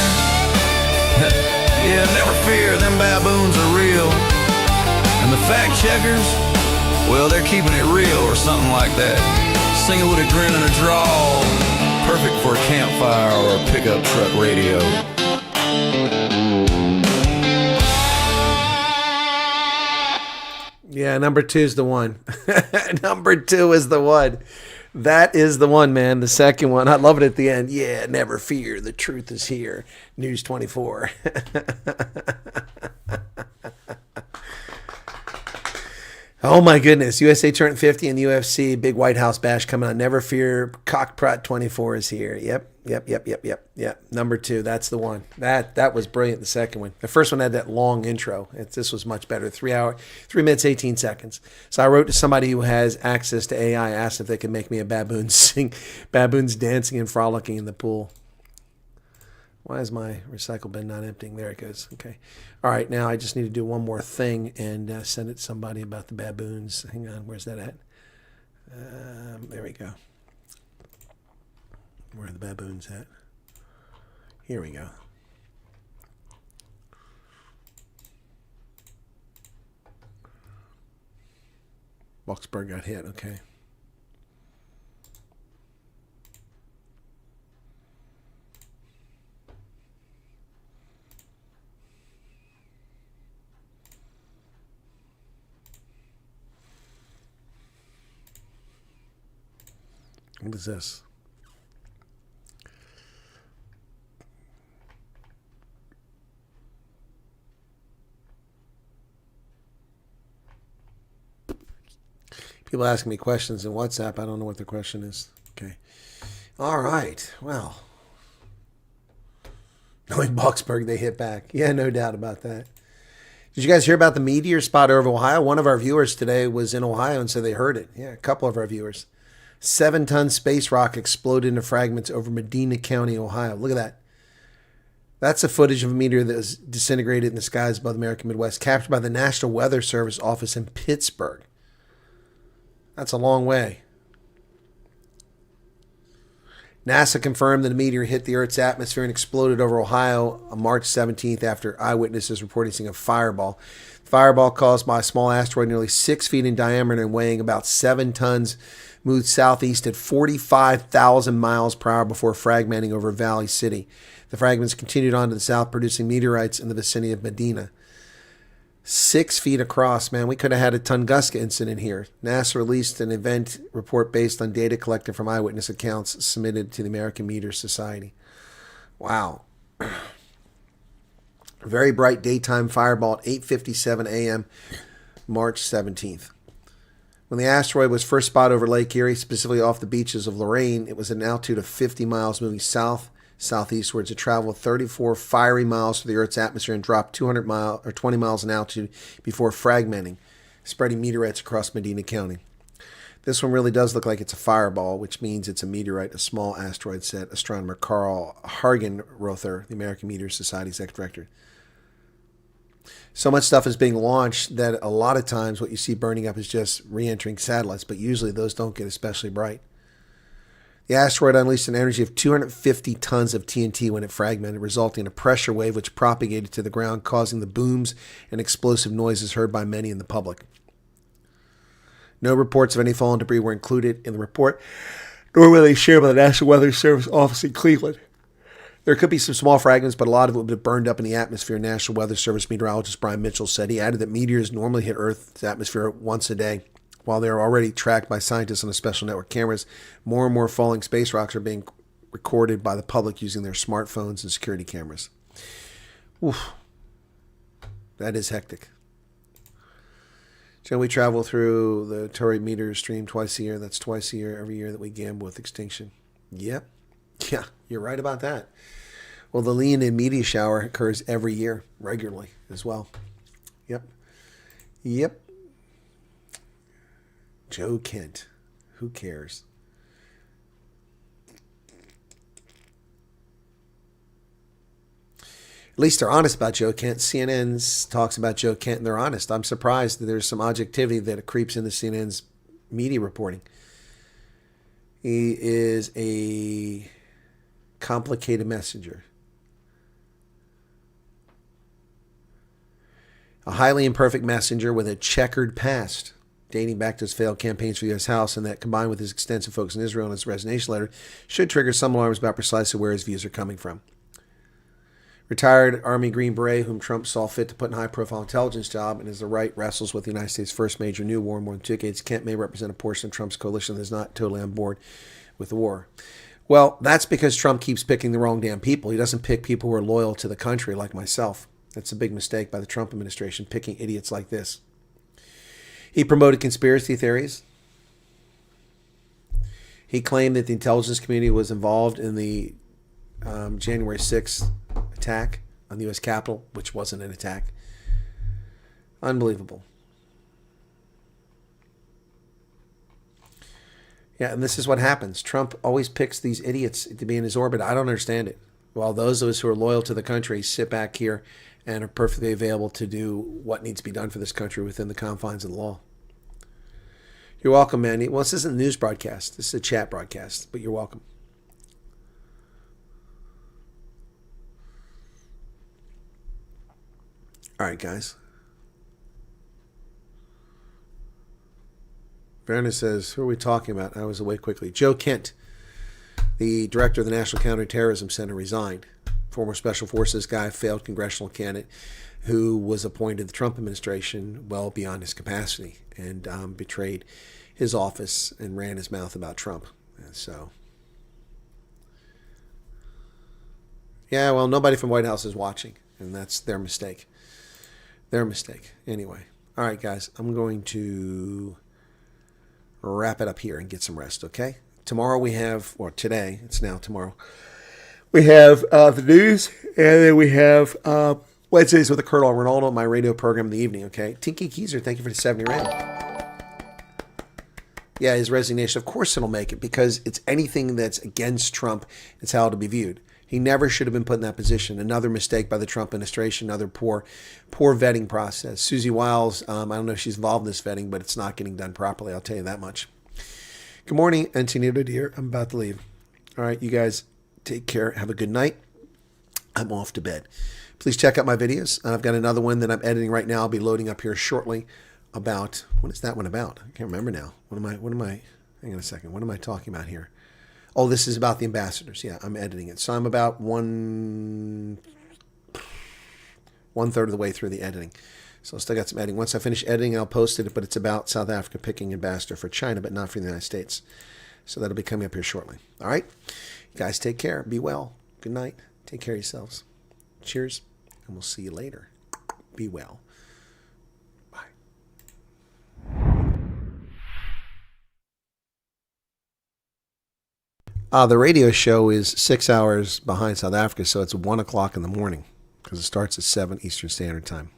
Speaker 5: Yeah, never fear, them baboons are real. And the fact checkers, well, they're keeping it real or something like that. Singing with a grin and a drawl, perfect for a campfire or a pickup truck radio.
Speaker 2: Yeah, number 2 is the one. Number 2 is the one. That is the one, man. The second one, I love it at the end. Yeah, never fear, the truth is here. News 24. Oh my goodness. USA turned 50 in the UFC. Big White House bash coming on. Never fear. Cockprot 24 is here. Yep. Number 2. That's the one. That was brilliant. The second one. The first one had that long intro. This was much better. 3 minutes, 18 seconds. So I wrote to somebody who has access to AI, asked if they could make me a baboon sing, baboons dancing and frolicking in the pool. Why is my recycle bin not emptying? There it goes. Okay. All right. Now I just need to do one more thing and send it to somebody about the baboons. Hang on. Where's that at? There we go. Where are the baboons at? Here we go. Boxberg got hit. Okay. What is this? People asking me questions in WhatsApp. I don't know what the question is. Okay. All right. Well, knowing Boxberg, they hit back. Yeah, no doubt about that. Did you guys hear about the meteor spot over Ohio? One of our viewers today was in Ohio and said they heard it. Yeah, a couple of our viewers. 7-ton space rock exploded into fragments over Medina County, Ohio. Look at that. That's the footage of a meteor that was disintegrated in the skies above the American Midwest, captured by the National Weather Service office in Pittsburgh. That's a long way. NASA confirmed that a meteor hit the Earth's atmosphere and exploded over Ohio on March 17th after eyewitnesses reported seeing a fireball. The fireball caused by a small asteroid nearly 6 feet in diameter and weighing about 7 tons moved southeast at 45,000 miles per hour before fragmenting over Valley City. The fragments continued on to the south, producing meteorites in the vicinity of Medina. 6 feet across, man. We could have had a Tunguska incident here. NASA released an event report based on data collected from eyewitness accounts submitted to the American Meteor Society. Wow. Very bright daytime fireball at 8:57 a.m. March 17th. When the asteroid was first spotted over Lake Erie, specifically off the beaches of Lorraine, it was at an altitude of 50 miles, moving southeastwards. It traveled 34 fiery miles through the Earth's atmosphere and dropped 20 miles in altitude before fragmenting, spreading meteorites across Medina County. This one really does look like it's a fireball, which means it's a meteorite, a small asteroid, said astronomer Carl Hagenrother, the American Meteor Society's ex-director. So much stuff is being launched that a lot of times what you see burning up is just re-entering satellites, but usually those don't get especially bright. The asteroid unleashed an energy of 250 tons of TNT when it fragmented, resulting in a pressure wave which propagated to the ground, causing the booms and explosive noises heard by many in the public. No reports of any fallen debris were included in the report, nor were they shared by the National Weather Service office in Cleveland. There could be some small fragments, but a lot of it would have burned up in the atmosphere, National Weather Service meteorologist Brian Mitchell said. He added that meteors normally hit Earth's atmosphere once a day. While they are already tracked by scientists on a special network cameras, more and more falling space rocks are being recorded by the public using their smartphones and security cameras. Oof. That is hectic. We travel through the Torrey meter stream twice a year. That's twice a year, every year that we gamble with extinction. Yep. Yeah, you're right about that. Well, the Leonid meteor shower occurs every year, regularly as well. Yep. Yep. Joe Kent. Who cares? At least they're honest about Joe Kent. CNN talks about Joe Kent and they're honest. I'm surprised that there's some objectivity that creeps into CNN's media reporting. He is a complicated messenger. A highly imperfect messenger with a checkered past, dating back to his failed campaigns for the U.S. House, and that combined with his extensive focus on Israel and his resignation letter should trigger some alarms about precisely where his views are coming from. Retired Army Green Beret, whom Trump saw fit to put in a high-profile intelligence job, and as the right wrestles with the United States' first major new war in more than 2 decades, Kent may represent a portion of Trump's coalition that is not totally on board with the war. Well, that's because Trump keeps picking the wrong damn people. He doesn't pick people who are loyal to the country like myself. That's a big mistake by the Trump administration, picking idiots like this. He promoted conspiracy theories. He claimed that the intelligence community was involved in the January 6th attack on the U.S. Capitol, which wasn't an attack. Unbelievable. Yeah, and this is what happens. Trump always picks these idiots to be in his orbit. I don't understand it. While those of us who are loyal to the country sit back here and are perfectly available to do what needs to be done for this country within the confines of the law. You're welcome, man. Well, this isn't a news broadcast. This is a chat broadcast, but you're welcome. All right, guys. Verna says, who are we talking about? I was away quickly. Joe Kent, the director of the National Counterterrorism Center, resigned. Former Special Forces guy, failed congressional candidate who was appointed the Trump administration well beyond his capacity and betrayed his office and ran his mouth about Trump. And so, yeah, well, nobody from White House is watching, and that's their mistake. Their mistake. Anyway. All right, guys. I'm going to wrap it up here and get some rest, okay? Tomorrow we have, or today, it's now tomorrow, we have the news, and then we have Wednesdays with the Colonel Ronaldo, my radio program in the evening, okay? Tinky Keiser, thank you for the 70 rand. Yeah, his resignation, of course it'll make it, because it's anything that's against Trump, it's how it'll be viewed. He never should have been put in that position. Another mistake by the Trump administration, another poor vetting process. Susie Wiles, I don't know if she's involved in this vetting, but it's not getting done properly, I'll tell you that much. Good morning, Antonito dear. I'm about to leave. All right, you guys take care. Have a good night. I'm off to bed. Please check out my videos. I've got another one that I'm editing right now. I'll be loading up here shortly about, what is that one about? I can't remember now. What am I, hang on a second. What am I talking about here? Oh, this is about the ambassadors. Yeah, I'm editing it. So I'm about one third of the way through the editing. So I still got some editing. Once I finish editing, I'll post it, but it's about South Africa picking ambassador for China, but not for the United States. So that'll be coming up here shortly. All right? You guys take care. Be well. Good night. Take care of yourselves. Cheers, and we'll see you later. Be well. The radio show is 6 hours behind South Africa, so it's 1 o'clock in the morning because it starts at 7 Eastern Standard Time.